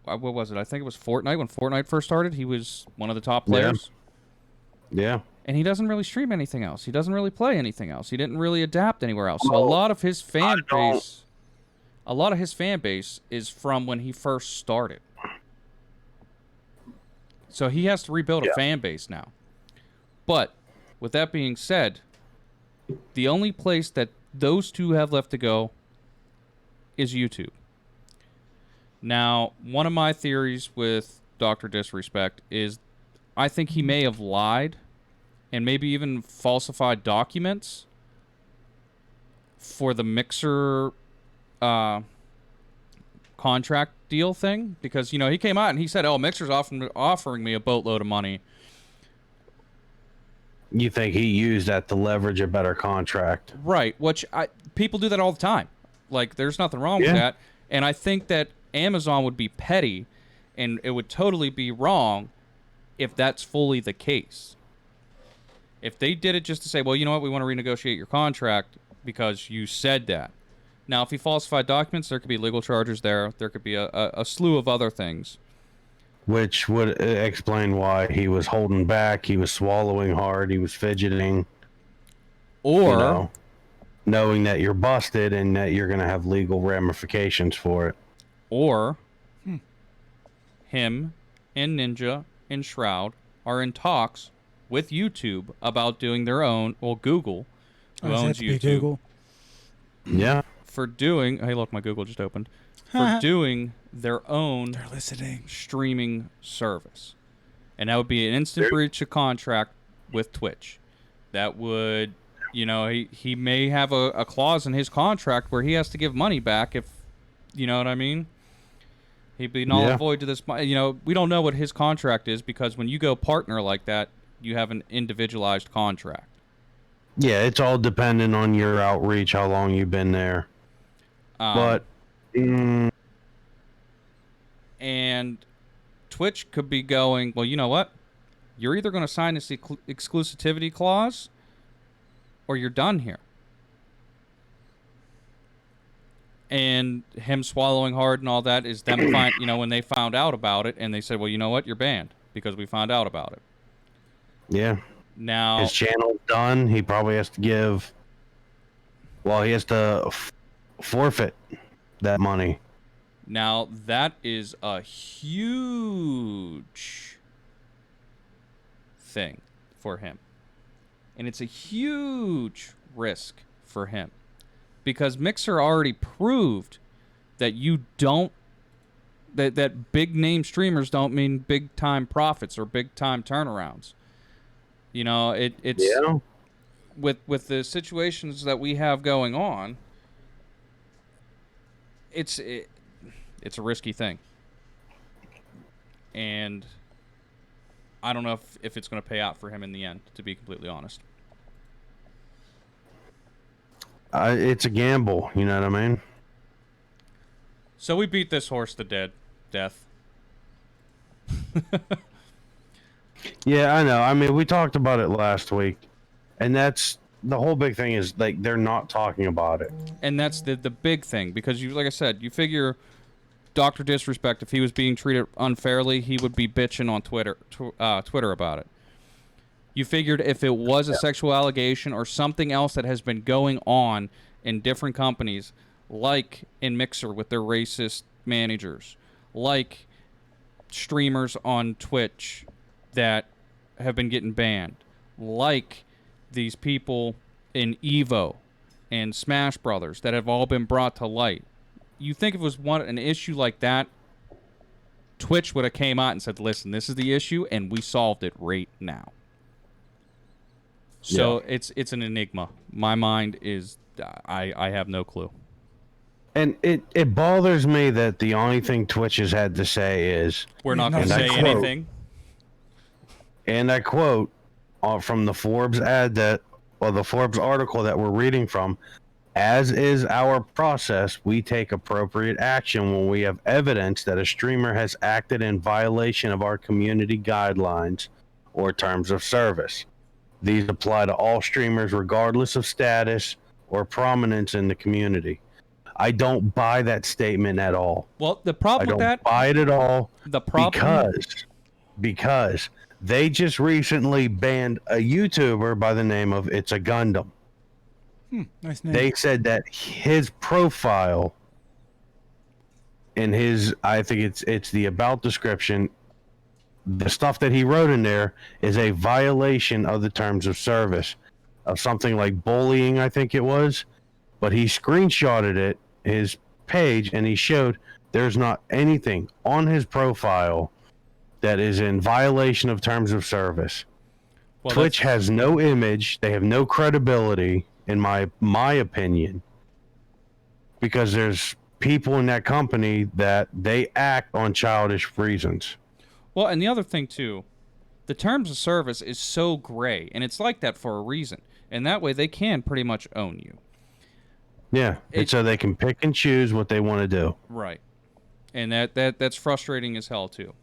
what was it? I think it was Fortnite. When Fortnite first started, he was one of the top players. Yeah. And he doesn't really stream anything else. He doesn't really play anything else. He didn't really adapt anywhere else. So a lot of his fan base is from when he first started. So he has to rebuild a fan base now. But with that being said, the only place that those two have left to go is YouTube. Now, one of my theories with Dr. Disrespect is I think he may have lied and maybe even falsified documents for the Mixer contract deal thing. Because, you know, he came out and he said, oh, Mixer's offering me a boatload of money. You think he used that to leverage a better contract? Right, which people do that all the time. Like, there's nothing wrong with that. And I think that Amazon would be petty, and it would totally be wrong if that's fully the case. If they did it just to say, well, you know what, we want to renegotiate your contract because you said that. Now, if he falsified documents, there could be legal charges there. There could be a slew of other things. Which would explain why he was holding back, he was swallowing hard, he was fidgeting. Or, you know, knowing that you're busted and that you're going to have legal ramifications for it. Or, him and Ninja and Shroud are in talks with YouTube about doing their own, well, Google, who owns YouTube. Google. Yeah. For doing, hey, look, my Google just opened. For doing their own They're listening. streaming service. And that would be an instant breach of contract with Twitch. That would, you know, he may have a clause in his contract where he has to give money back if, you know what I mean? He'd be null and void to this. You know, we don't know what his contract is because when you go partner like that, you have an individualized contract. Yeah, it's all dependent on your outreach, how long you've been there. But... And Twitch could be going, well, you know what? You're either going to sign this exclusivity clause or you're done here. And him swallowing hard and all that is them you know, when they found out about it and they said, well, you know what? You're banned because we found out about it. Yeah. Now his channel's done. He probably has to give... Well, he has to forfeit that money. Now, that is a huge thing for him. And it's a huge risk for him. Because Mixer already proved that you don't that big name streamers don't mean big time profits or big time turnarounds. You know, it's Yeah. with the situations that we have going on. It's a risky thing, and I don't know if it's going to pay out for him in the end. To be completely honest, It's a gamble. You know what I mean? so we beat this horse to death. Yeah, I know. I mean, we talked about it last week, and that's the whole big thing is like they're not talking about it. And that's the big thing, because you, like I said, you figure Dr. Disrespect, if he was being treated unfairly, he would be bitching on Twitter about it. You figured if it was a sexual allegation or something else that has been going on in different companies, like in Mixer with their racist managers, like streamers on Twitch that have been getting banned, like these people in EVO and Smash Brothers that have all been brought to light. You think if it was an issue like that, Twitch would have came out and said, listen, this is the issue, and we solved it right now. So it's an enigma. My mind is, I have no clue. And it bothers me that the only thing Twitch has had to say is, We're not going to say anything. And I quote from the Forbes the Forbes article that we're reading from, as is our process, we take appropriate action when we have evidence that a streamer has acted in violation of our community guidelines or terms of service. These apply to all streamers regardless of status or prominence in the community. I don't buy that statement at all. Well, the problem with that... I don't buy it at all. The problem... Because they just recently banned a YouTuber by the name of It's a Gundam. Nice name. They said that his profile in his, I think it's the about description, the stuff that he wrote in there is a violation of the terms of service of something like bullying, I think it was. But he screenshotted it, his page, and he showed there's not anything on his profile that is in violation of terms of service. Well, Twitch has no image. They have no credibility, in my opinion, because there's people in that company that they act on childish reasons. Well, and the other thing, too, the terms of service is so gray, and it's like that for a reason. And that way they can pretty much own you. Yeah, and so they can pick and choose what they want to do. Right. And that's frustrating as hell, too.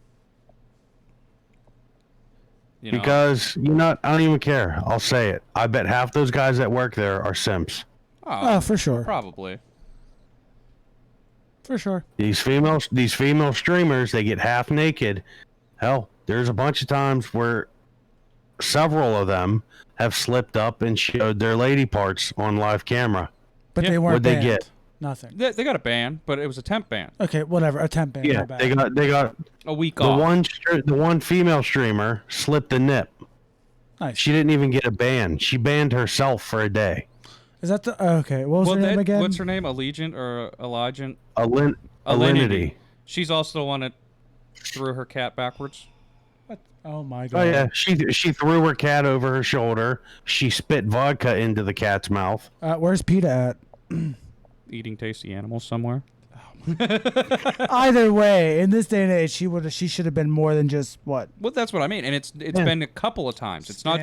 You know? Because, I don't even care. I'll say it. I bet half those guys that work there are simps. Oh, for sure. Probably. For sure. These female streamers, they get half naked. Hell, there's a bunch of times where several of them have slipped up and showed their lady parts on live camera. But they weren't What'd banned. they get? Nothing. They got a ban, but it was a temp ban. Okay, whatever. A temp ban. Yeah, they got a week off. The one female streamer slipped a nip. Nice. She didn't even get a ban. She banned herself for a day. Is that the okay? What was her name again? What's her name? Allegiant or Allegiant? Alinity. She's also the one that threw her cat backwards. What? Oh my god. Oh yeah, she threw her cat over her shoulder. She spit vodka into the cat's mouth. Where's PETA at? Eating tasty animals somewhere. Either way, in this day and age, she should have been more than just what? Well, that's what I mean, and it's been a couple of times. It's not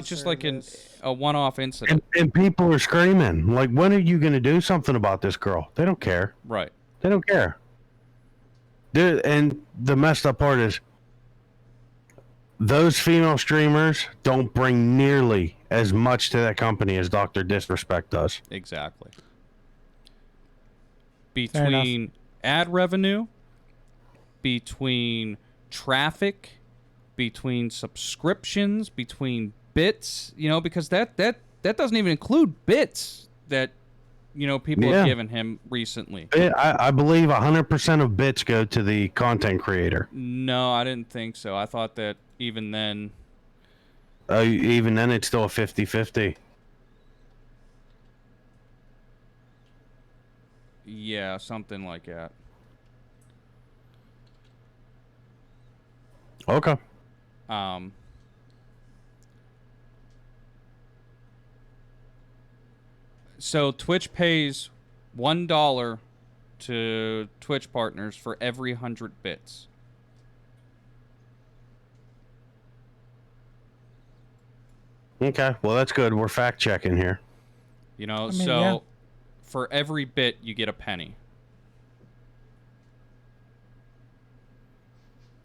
just like a one-off incident. And people are screaming like, "When are you going to do something about this girl?" They don't care. Right. They don't care. And the messed up part is, those female streamers don't bring nearly as much to that company as Dr. Disrespect does. Exactly. Between ad revenue, between traffic, between subscriptions, between bits, because that doesn't even include bits that people have given him recently. I believe 100% of bits go to the content creator. No, I didn't think so. I thought that even then it's still a 50-50. Yeah, something like that. Okay. Um, so Twitch pays $1 to Twitch partners for every 100 bits. Okay. Well, that's good. We're fact checking here. You know, I mean, so yeah. for every bit you get a penny.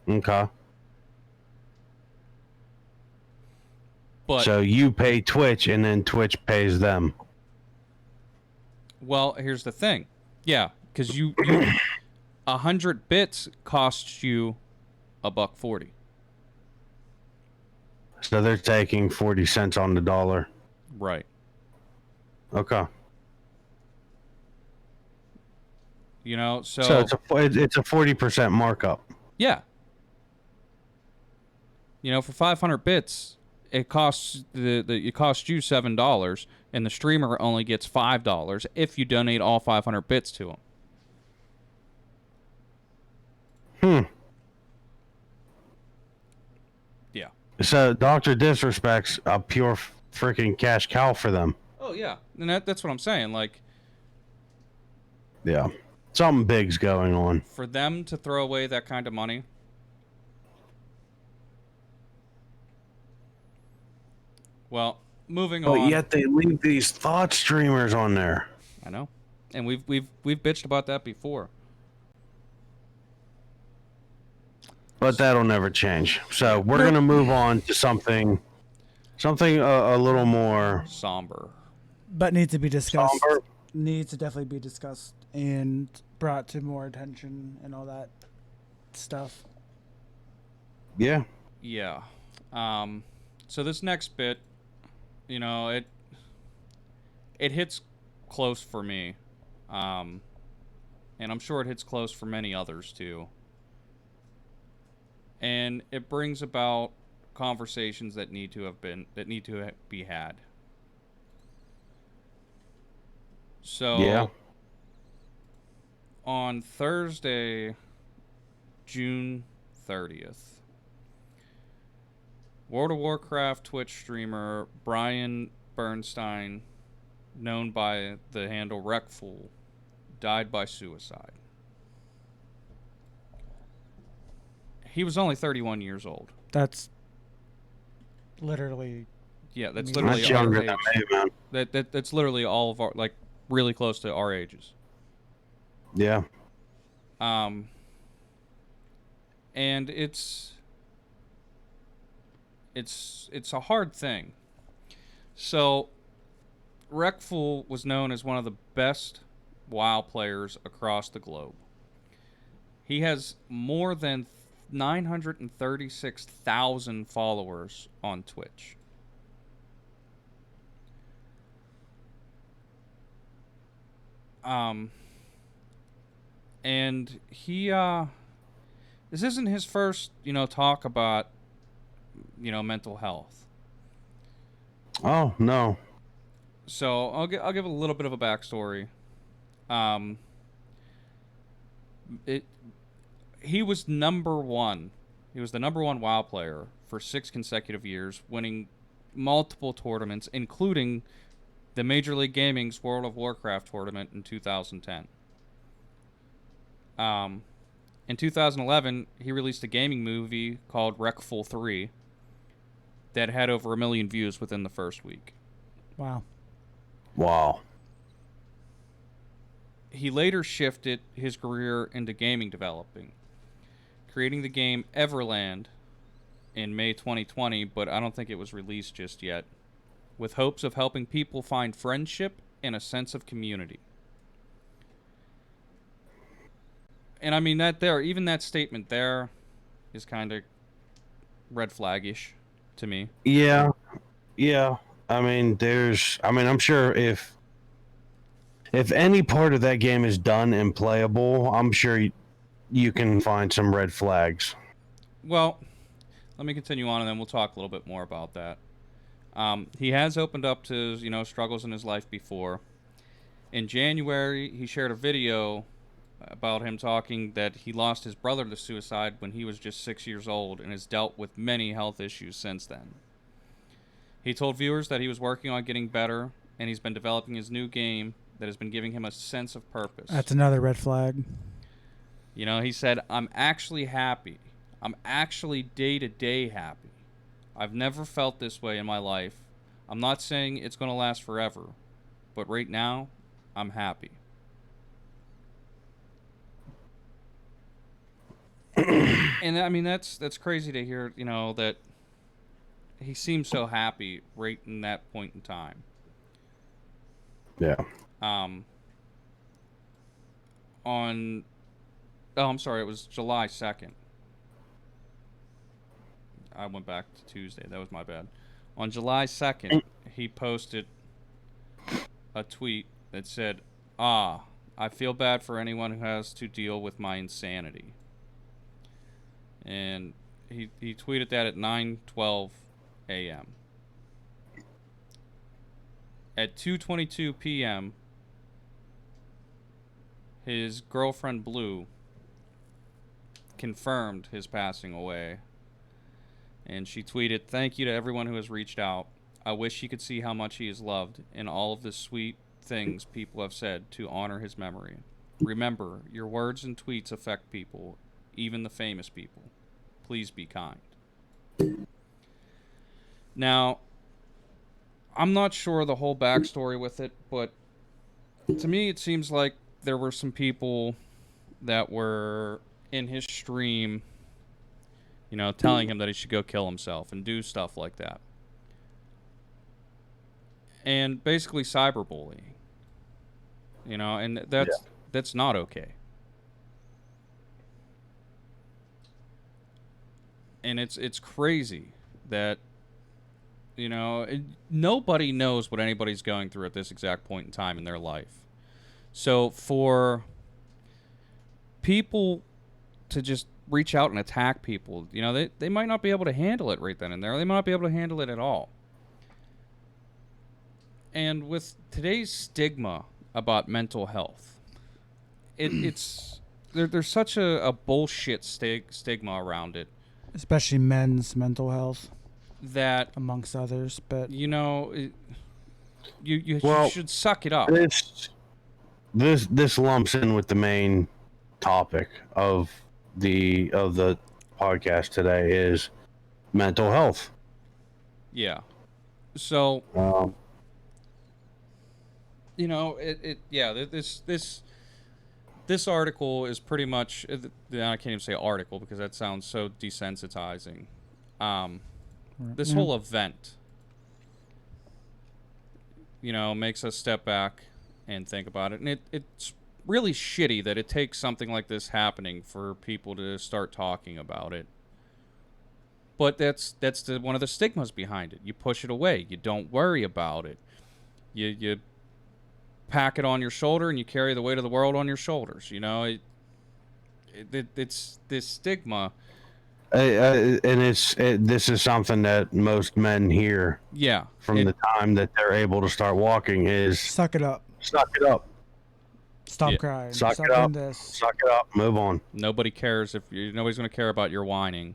Okay. But So you pay Twitch, and then Twitch pays them. well, here's the thing. Yeah, because you 100 bits costs you $1.40. So they're taking 40 cents on the dollar. Right. Okay. You know, So it's a 40% markup. yeah. You know, for 500 bits, it costs it costs you $7, and the streamer only gets $5 if you donate all 500 bits to him. Yeah. So Dr. Disrespect's a pure freaking cash cow for them. Oh yeah, and that's what I'm saying. Like, Yeah. Something big's going on. for them to throw away that kind of money. Well, moving But on. yet they leave these thought streamers on there. I know, and we've bitched about that before. But that'll never change. So we're gonna move on to something a little more Somber. But needs to be discussed. somber. Needs to definitely be discussed and brought to more attention and all that stuff. Yeah. Yeah. So this next bit, you know, it hits close for me. And I'm sure it hits close for many others too. And it brings about conversations that need to be had. So Yeah. on Thursday, June 30th, World of Warcraft Twitch streamer Brian Bernstein, known by the handle Reckful, died by suicide. He was only 31 years old. That's literally Yeah, that's That's literally That's our younger age. than me, man. That's literally all of our, like, really close to our ages. Yeah. And it's a hard thing. So Reckful was known as one of the best WoW players across the globe. He has more than 936,000 followers on Twitch. And he this isn't his first, talk about, mental health. Oh no. So I'll give a little bit of a backstory. He was number one. He was the number one WoW player for 6 consecutive years, winning multiple tournaments, including the Major League Gaming's World of Warcraft tournament in 2010. In 2011, he released a gaming movie called Reckful 3 that had over 1 million views within the first week. wow. Wow. He later shifted his career into gaming developing, creating the game Everland in May 2020, but I don't think it was released just yet, with hopes of helping people find friendship and a sense of community. And I mean, even that statement there is kind of red flaggish to me. Yeah. Yeah. I mean, I'm sure if any part of that game is done and playable, I'm sure you can find some red flags. Well, let me continue on, and then we'll talk a little bit more about that. He has opened up to struggles in his life before. In January, he shared a video about him talking that he lost his brother to suicide when he was just 6 years old and has dealt with many health issues since then. He told viewers that he was working on getting better, and he's been developing his new game that has been giving him a sense of purpose. That's another red flag. You know, he said, I'm actually happy. I'm actually day-to-day happy. I've never felt this way in my life. I'm not saying it's going to last forever, but right now, I'm happy. And I mean, that's crazy to hear, you know, that he seems so happy right in that point in time. Yeah. I'm sorry, it was July 2nd. I went back to Tuesday. That was my bad. On July 2nd, he posted a tweet that said, I feel bad for anyone who has to deal with my insanity. And he tweeted that at 9:12 a.m. At 2:22 p.m., his girlfriend Blue confirmed his passing away. And she tweeted, "Thank you to everyone who has reached out. I wish you could see how much he is loved and all of the sweet things people have said to honor his memory. Remember, your words and tweets affect people, even the famous people. Please be kind." Now, I'm not sure the whole backstory with it, but to me it seems like there were some people that were in his stream, you know, telling him that he should go kill himself and do stuff like that. And basically cyberbullying. You know, and that's not okay. And it's crazy that, you know, nobody knows what anybody's going through at this exact point in time in their life. So for people to just reach out and attack people, you know, they might not be able to handle it right then and there. They might not be able to handle it at all. And with today's stigma about mental health, there's such a bullshit stigma around it. Especially men's mental health, that amongst others. But you know, you should suck it up. This lumps in with the main topic of the podcast today is mental health. Yeah. So you know, this article is pretty much, I can't even say article because that sounds so desensitizing. This whole event, you know, makes us step back and think about it. And it's really shitty that it takes something like this happening for people to start talking about it. But that's one of the stigmas behind it. You push it away. You don't worry about it. You pack it on your shoulder and you carry the weight of the world on your shoulders. You know, it's this stigma. And this is something that most men hear. Yeah. From the time that they're able to start walking is suck it up. Suck it up. Stop crying. Suck it up. This. Suck it up. Move on. Nobody cares nobody's going to care about your whining.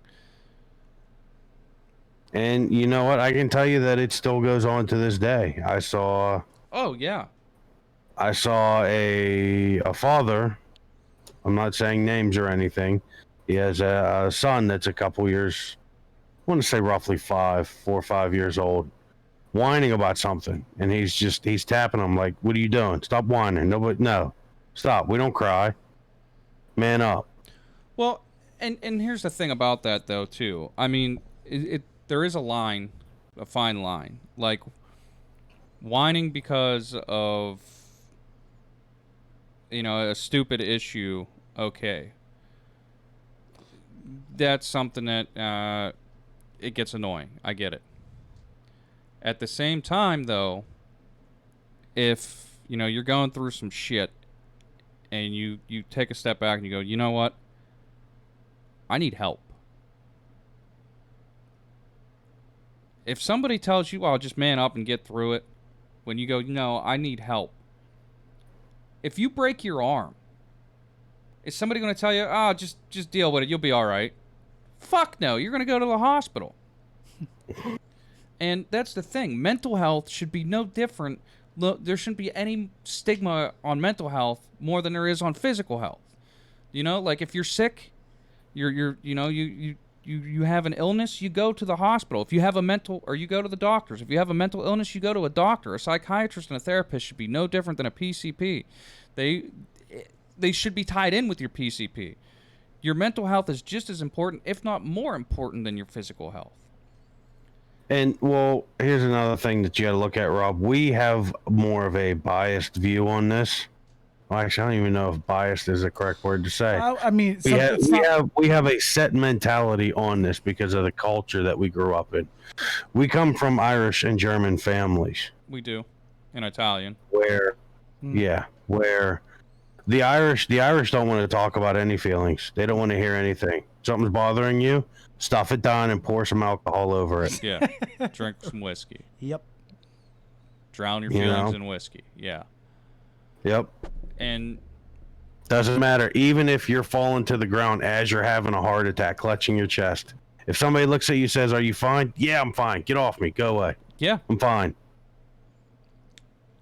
And you know what? I can tell you that it still goes on to this day. Oh yeah. I saw a father. I'm not saying names or anything. He has a son that's a couple years, I want to say roughly 4 or 5 years old, whining about something. And he's tapping him like, "What are you doing? Stop whining. No. Stop. We don't cry. Man up." Well, and here's the thing about that though too. I mean, there is a fine line. Like whining because of, you know, a stupid issue, okay. That's something that it gets annoying. I get it. At the same time, though, if, you know, you're going through some shit and you take a step back and you go, "You know what? I need help." If somebody tells you, "Oh, just man up and get through it," when you go, "No, I need help." If you break your arm, Is somebody going to tell you, oh, just deal with it, you'll be all right? Fuck no, you're going to go to the hospital. And that's the thing. Mental health should be no different. There shouldn't be any stigma on mental health more than there is on physical health. You know, like if you're sick, you have an illness, you go to the hospital. If you have a mental, or you go to the doctors. If you have a mental illness, you go to a doctor. A psychiatrist and a therapist should be no different than a PCP. They should be tied in with your PCP. Your mental health is just as important, if not more important, than your physical health. And, well, here's another thing that you got to look at, Rob. We have more of a biased view on this. Well, actually, I don't even know if biased is the correct word to say. I mean, we have a set mentality on this because of the culture that we grew up in. We come from Irish and German families. We do, and Italian. Where the Irish don't want to talk about any feelings. They don't want to hear anything. Something's bothering you, stuff it down and pour some alcohol over it. Yeah, drink some whiskey. Yep. Drown your feelings in whiskey. Yeah. Yep. And doesn't matter. Even if you're falling to the ground as you're having a heart attack, clutching your chest. If somebody looks at you and says, "Are you fine?" Yeah, I'm fine. Get off me. Go away. Yeah. I'm fine.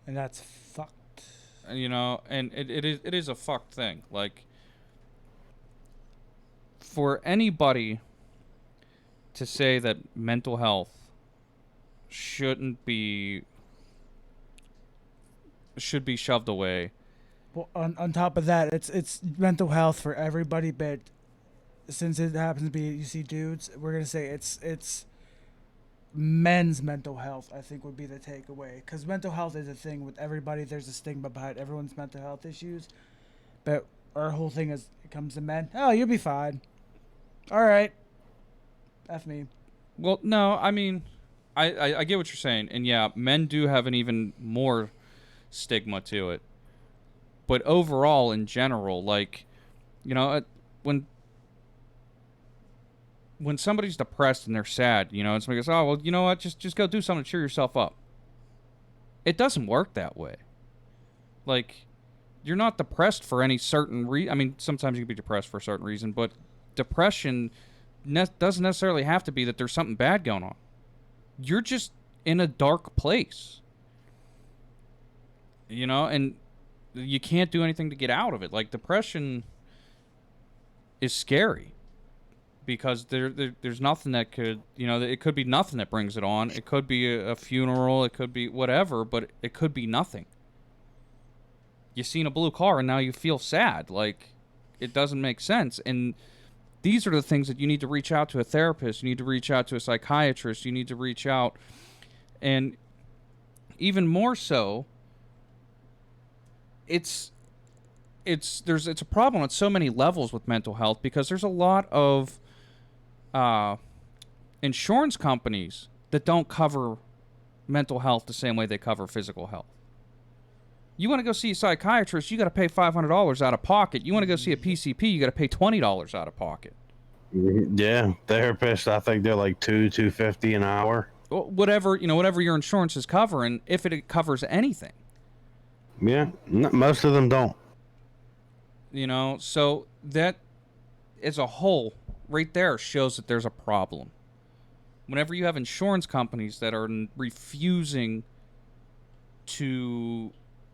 And that's fucked. You know, and it is a fucked thing. Like, for anybody to say that mental health should be shoved away. Well, on top of that, it's mental health for everybody, but since it happens to be, you see, dudes, we're gonna say it's men's mental health. I think would be the takeaway, because mental health is a thing with everybody. There's a stigma behind everyone's mental health issues, but our whole thing is, it comes to men. Oh, you'll be fine. All right. F me. Well, no, I mean, I get what you're saying, and yeah, men do have an even more stigma to it. But overall, in general, like, you know, when somebody's depressed and they're sad, you know, and somebody goes, "Oh, well, you know what? Just go do something to cheer yourself up." It doesn't work that way. Like, you're not depressed for any certain reason. I mean, sometimes you can be depressed for a certain reason, but depression doesn't necessarily have to be that there's something bad going on. You're just in a dark place. You know, and you can't do anything to get out of it. Like, depression is scary because there's nothing that could, you know, it could be nothing that brings it on. It could be a funeral, it could be whatever, but it could be nothing. You seen a blue car and now you feel sad. Like, it doesn't make sense. And these are the things that you need to reach out to a therapist. You need to reach out to a psychiatrist. You need to reach out, and even more so, it's a problem at so many levels with mental health, because there's a lot of insurance companies that don't cover mental health the same way they cover physical health. You want to go see a psychiatrist, you got to pay $500 out of pocket. You want to go see a PCP, you got to pay $20 out of pocket. Yeah, therapist, I think they're like $250 an hour. Whatever your insurance is covering, if it covers anything. Yeah, most of them don't. You know, so that as a whole, right there, shows that there's a problem. Whenever you have insurance companies that are refusing to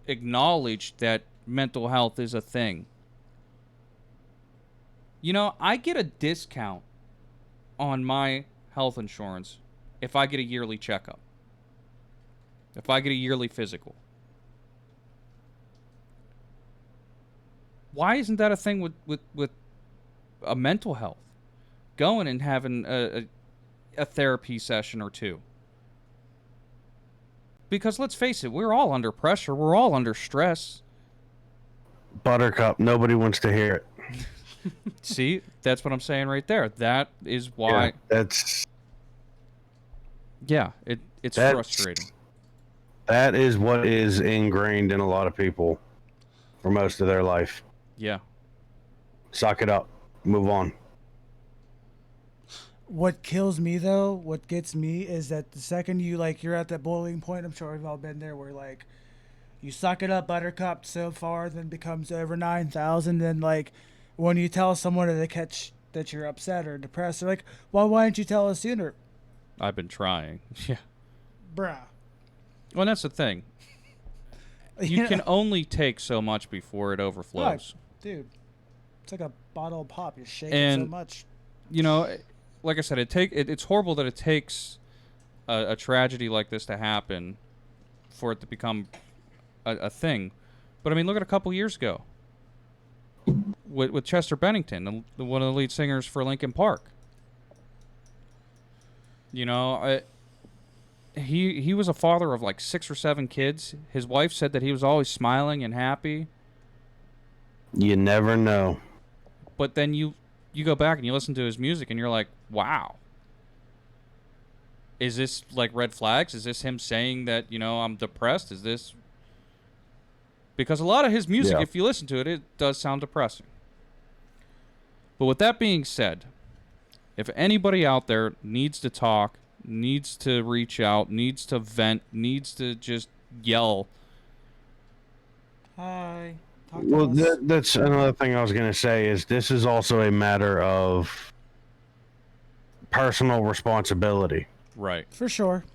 acknowledge that mental health is a thing. You know, I get a discount on my health insurance if I get a yearly checkup. If I get a yearly physical. Why isn't that a thing with a mental health? Going and having a therapy session or two. Because let's face it, we're all under pressure. We're all under stress. Buttercup, nobody wants to hear it. See, that's what I'm saying right there. That is why. It's frustrating. That is what is ingrained in a lot of people for most of their life. Yeah. Suck it up. Move on. What kills me, though, what gets me, is that the second you're at that boiling point, I'm sure we've all been there, where, like, you suck it up, Buttercup, so far, then becomes over 9,000, then, like, when you tell someone that they catch that you're upset or depressed, they're like, "Well, why didn't you tell us sooner?" I've been trying. Yeah. Bruh. Well, that's the thing. You can only take so much before it overflows. Dude, it's like a bottle of pop. You're shaking so And much. you know, like I said, it's horrible that it takes a tragedy like this to happen for it to become a thing. But I mean, look at a couple years ago with Chester Bennington, one of the lead singers for Linkin Park. You know, he was a father of like 6 or 7 kids. His wife said that he was always smiling and happy. You never know. But then you go back and you listen to his music and you're like, wow. Is this like red flags? Is this him saying that, you know, I'm depressed? Is this... Because a lot of his music, if you listen to it, it does sound depressing. But with that being said, if anybody out there needs to talk, needs to reach out, needs to vent, needs to just yell... Hi. Well, that's another thing I was going to say is this is also a matter of personal responsibility. Right. For sure.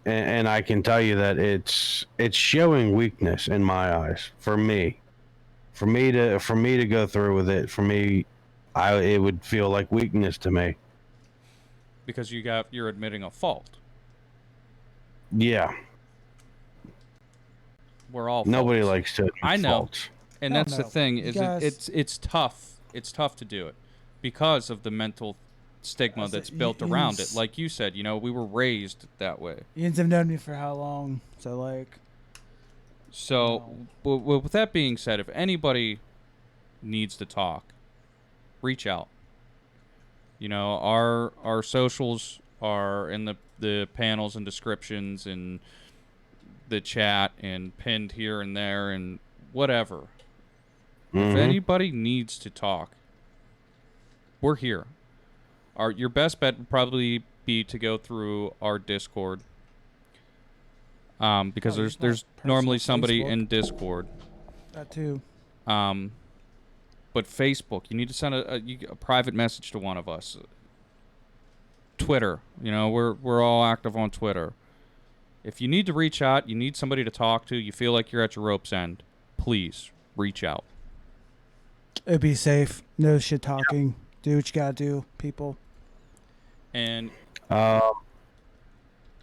And I can tell you that it's showing weakness in my eyes for me. For me to go through with it, it would feel like weakness to me. Because you're admitting a fault. Yeah. We're all Nobody faults. likes to admit I know. faults. And No, that's the no. thing You is guys- it's tough. It's tough to do it because of the mental stigma That's that's it. built around it. Ian's- Like you said, you know, we were raised that way. Ian's have known me for how long? So, like... So, with that being said, if anybody needs to talk, reach out. You know, our socials are in the panels and descriptions and the chat and pinned here and there and whatever. If anybody needs to talk, we're here. Your best bet would probably be to go through our Discord. Because use my there's personal normally somebody Facebook. in Discord. That too. But Facebook, you need to send a private message to one of us. Twitter, you know, we're all active on Twitter. If you need to reach out, you need somebody to talk to, you feel like you're at your rope's end, please reach out. It'd be safe. No shit talking. Do what you gotta do, people. And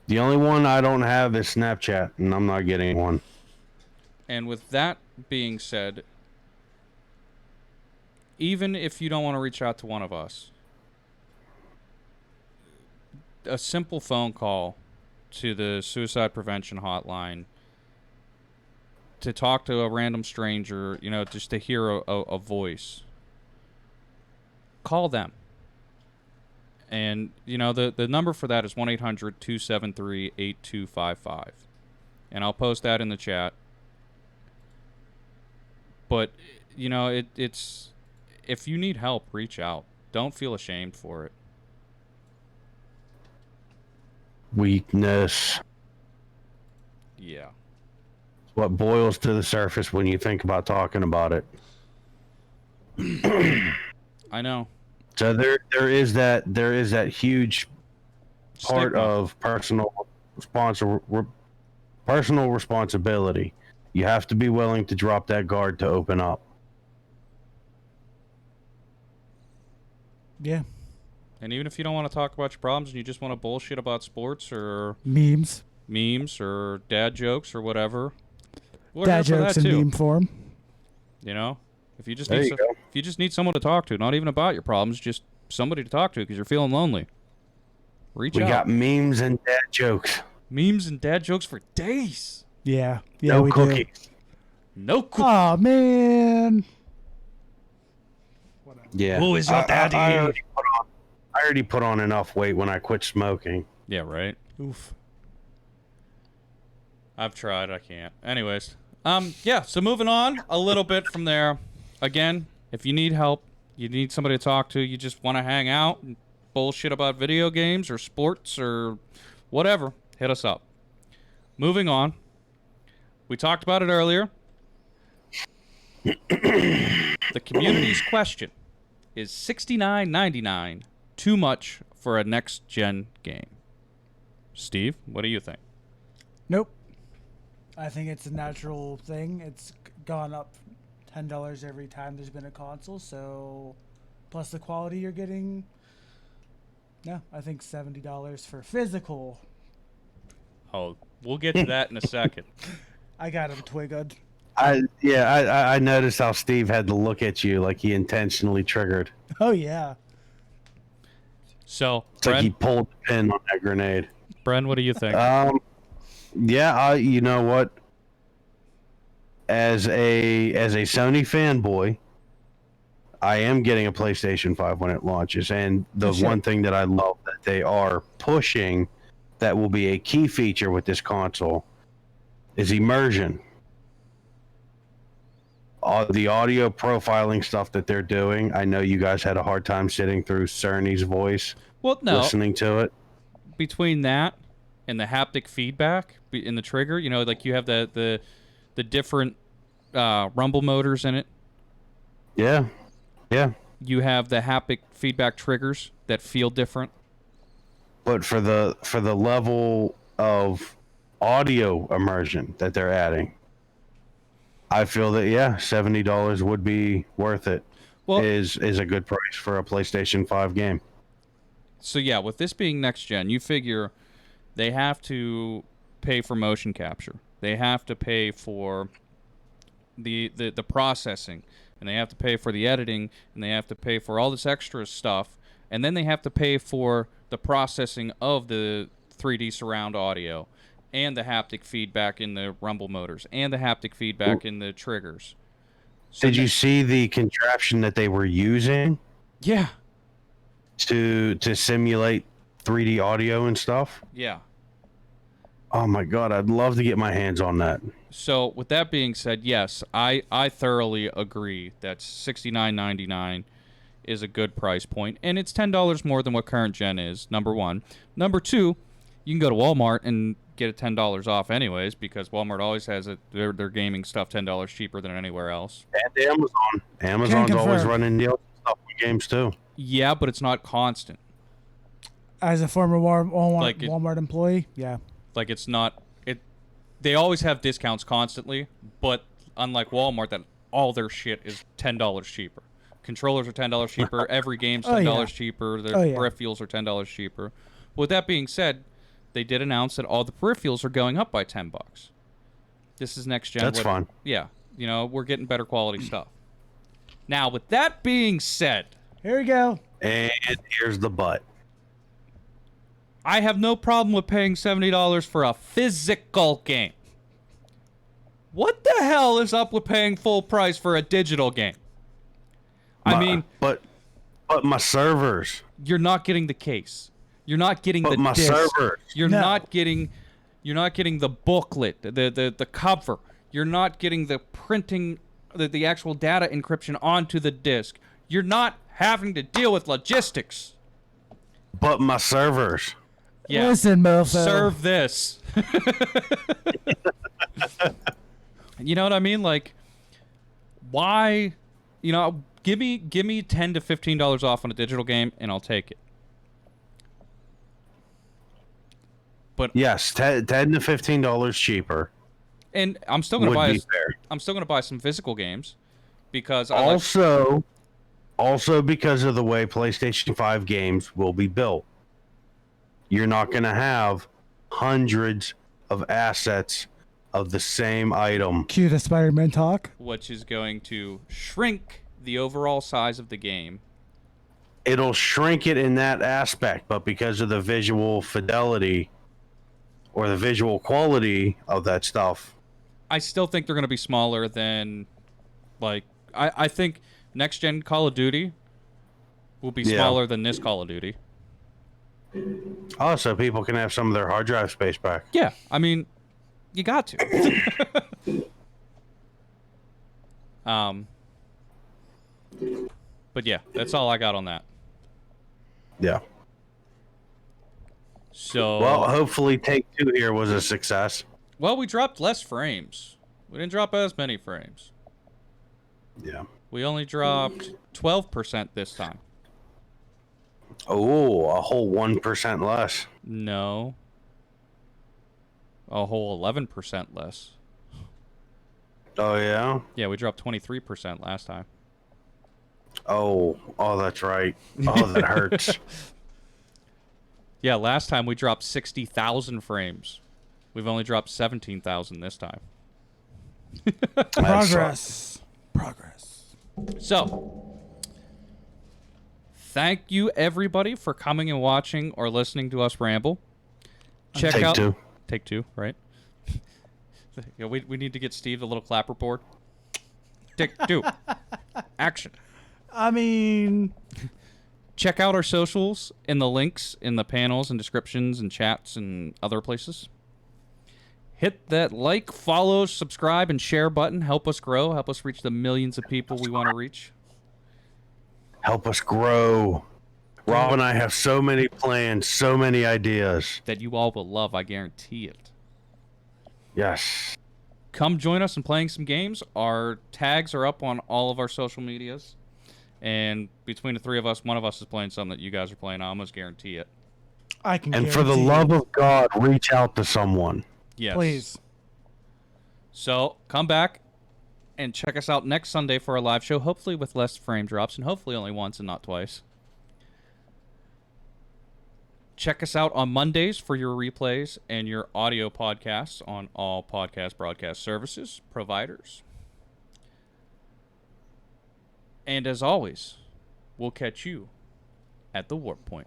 The only one I don't have is Snapchat, and I'm not getting one. And with that being said, even if you don't want to reach out to one of us, a simple phone call to the suicide prevention hotline to talk to a random stranger, you know, just to hear a voice. Call them. And, you know, the number for that is 1-800-273-8255. And I'll post that in the chat. But, you know, it's... If you need help, reach out. Don't feel ashamed for it. Weakness. Yeah. It's what boils to the surface when you think about talking about it. I know. So there is that huge part Stigma. of personal responsibility. You have to be willing to drop that guard to open up. Yeah. And even if you don't want to talk about your problems and you just want to bullshit about sports or Memes. memes or dad jokes or whatever, we're Dad here for jokes that in too. meme form. You know, if you just There need you go. if you just need someone to talk to, not even about your problems, just somebody to talk to because you're feeling lonely, reach We out. got memes and dad jokes. Memes and dad jokes for days. Yeah. Yeah, No we cookies. do. No Oh, man. Yeah. Who is your daddy? I already put on enough weight when I quit smoking. Yeah, right. Oof. I've tried. I can't. Anyways, yeah. So moving on a little bit from there. Again, if you need help, you need somebody to talk to, you just want to hang out and bullshit about video games or sports or whatever, hit us up. Moving on. We talked about it earlier. The community's question is $69.99 too much for a next-gen game? Steve, what do you think? Nope. I think it's a natural thing. It's gone up $10 every time there's been a console, so plus the quality you're getting. No, I think $70 for physical. Oh, we'll get to that in a second. I got him twiggered. I noticed how Steve had to look at you like he intentionally triggered. Oh yeah. So, It's like he pulled the pin on that grenade. Bren, what do you think? You know what? As a Sony fanboy, I am getting a PlayStation 5 when it launches, and the one thing that I love that they are pushing that will be a key feature with this console is immersion. The audio profiling stuff that they're doing, I know you guys had a hard time sitting through Cerny's voice, listening to it. Between that and the haptic feedback in the trigger, you know, like you have the different rumble motors in it. Yeah. You have the haptic feedback triggers that feel different. But for the level of audio immersion that they're adding, I feel that $70 would be worth it. Well, is a good price for a PlayStation 5 game. So yeah, with this being next gen, you figure they have to pay for motion capture. They have to pay for the processing, and they have to pay for the editing, and they have to pay for all this extra stuff, and then they have to pay for the processing of the 3D surround audio and the haptic feedback in the rumble motors and the haptic feedback in the triggers. So Did you see the contraption that they were using? Yeah. To simulate 3D audio and stuff? Yeah. Oh my god, I'd love to get my hands on that. So with that being said, yes, I thoroughly agree that $69.99 is a good price point, and it's $10 more than what current gen is, number one. Number two, you can go to Walmart and get it $10 off anyways, because Walmart always has their gaming stuff $10 cheaper than anywhere else. And Amazon. Amazon's always running deals and stuff with games too. Yeah, but it's not constant. As a former Walmart employee, yeah. Like it's not they always have discounts constantly, but unlike Walmart, that all their shit is $10 cheaper. Controllers are $10 cheaper, every game's $10 cheaper, their peripherals are $10 cheaper. With that being said, they did announce that all the peripherals are going up by $10. This is next gen. That's fine. Yeah, you know, we're getting better quality stuff. Now, with that being said, here we go. And here's the but. I have no problem with paying $70 for a physical game. What the hell is up with paying full price for a digital game? But my servers. You're not getting the case. You're not getting the disc. Servers. You're not getting the booklet, the cover. You're not getting the printing, the actual data encryption onto the disc. You're not having to deal with logistics. But my servers. Yeah. Listen, mofo. Serve this. You know what I mean? Like, why? You know, give me $10 to $15 off on a digital game, and I'll take it. But yes, $10 to $15 cheaper. And I'm still gonna buy. Fair. I'm still gonna buy some physical games because also because of the way PlayStation 5 games will be built. You're not going to have hundreds of assets of the same item. Cue the Spider-Man talk. Which is going to shrink the overall size of the game. It'll shrink it in that aspect, but because of the visual fidelity or the visual quality of that stuff, I still think they're going to be smaller than, like, I think next-gen Call of Duty will be smaller than this Call of Duty. Oh, so people can have some of their hard drive space back. Yeah, I mean, you got to. But yeah, that's all I got on that. Yeah. So. Well, hopefully Take-Two here was a success. Well, we dropped less frames. We didn't drop as many frames. Yeah. We only dropped 12% this time. Oh, a whole 1% less. No. A whole 11% less. Oh yeah. Yeah, we dropped 23% last time. Oh, that's right. Oh, that hurts. Yeah, last time we dropped 60,000 frames. We've only dropped 17,000 this time. Progress. So, thank you everybody for coming and watching or listening to us ramble. Check out Take two, right? Yeah, we need to get Steve the little clapper board. Take two. Action. I mean, Check out our socials in the links in the panels and descriptions and chats and other places. Hit that like, follow, subscribe, and share button. Help us grow. Help us reach the millions of people we want to reach. Help us grow. Rob and I have so many plans, so many ideas. That you all will love, I guarantee it. Yes. Come join us in playing some games. Our tags are up on all of our social medias. And between the three of us, one of us is playing something that you guys are playing. I almost guarantee it. I can And for the love of God, reach out to someone. Yes. Please. So come back and check us out next Sunday for a live show, hopefully with less frame drops and hopefully only once and not twice. Check us out on Mondays for your replays and your audio podcasts on all podcast broadcast services, providers. And as always, we'll catch you at the warp point.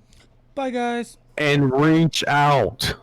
Bye, guys. And reach out.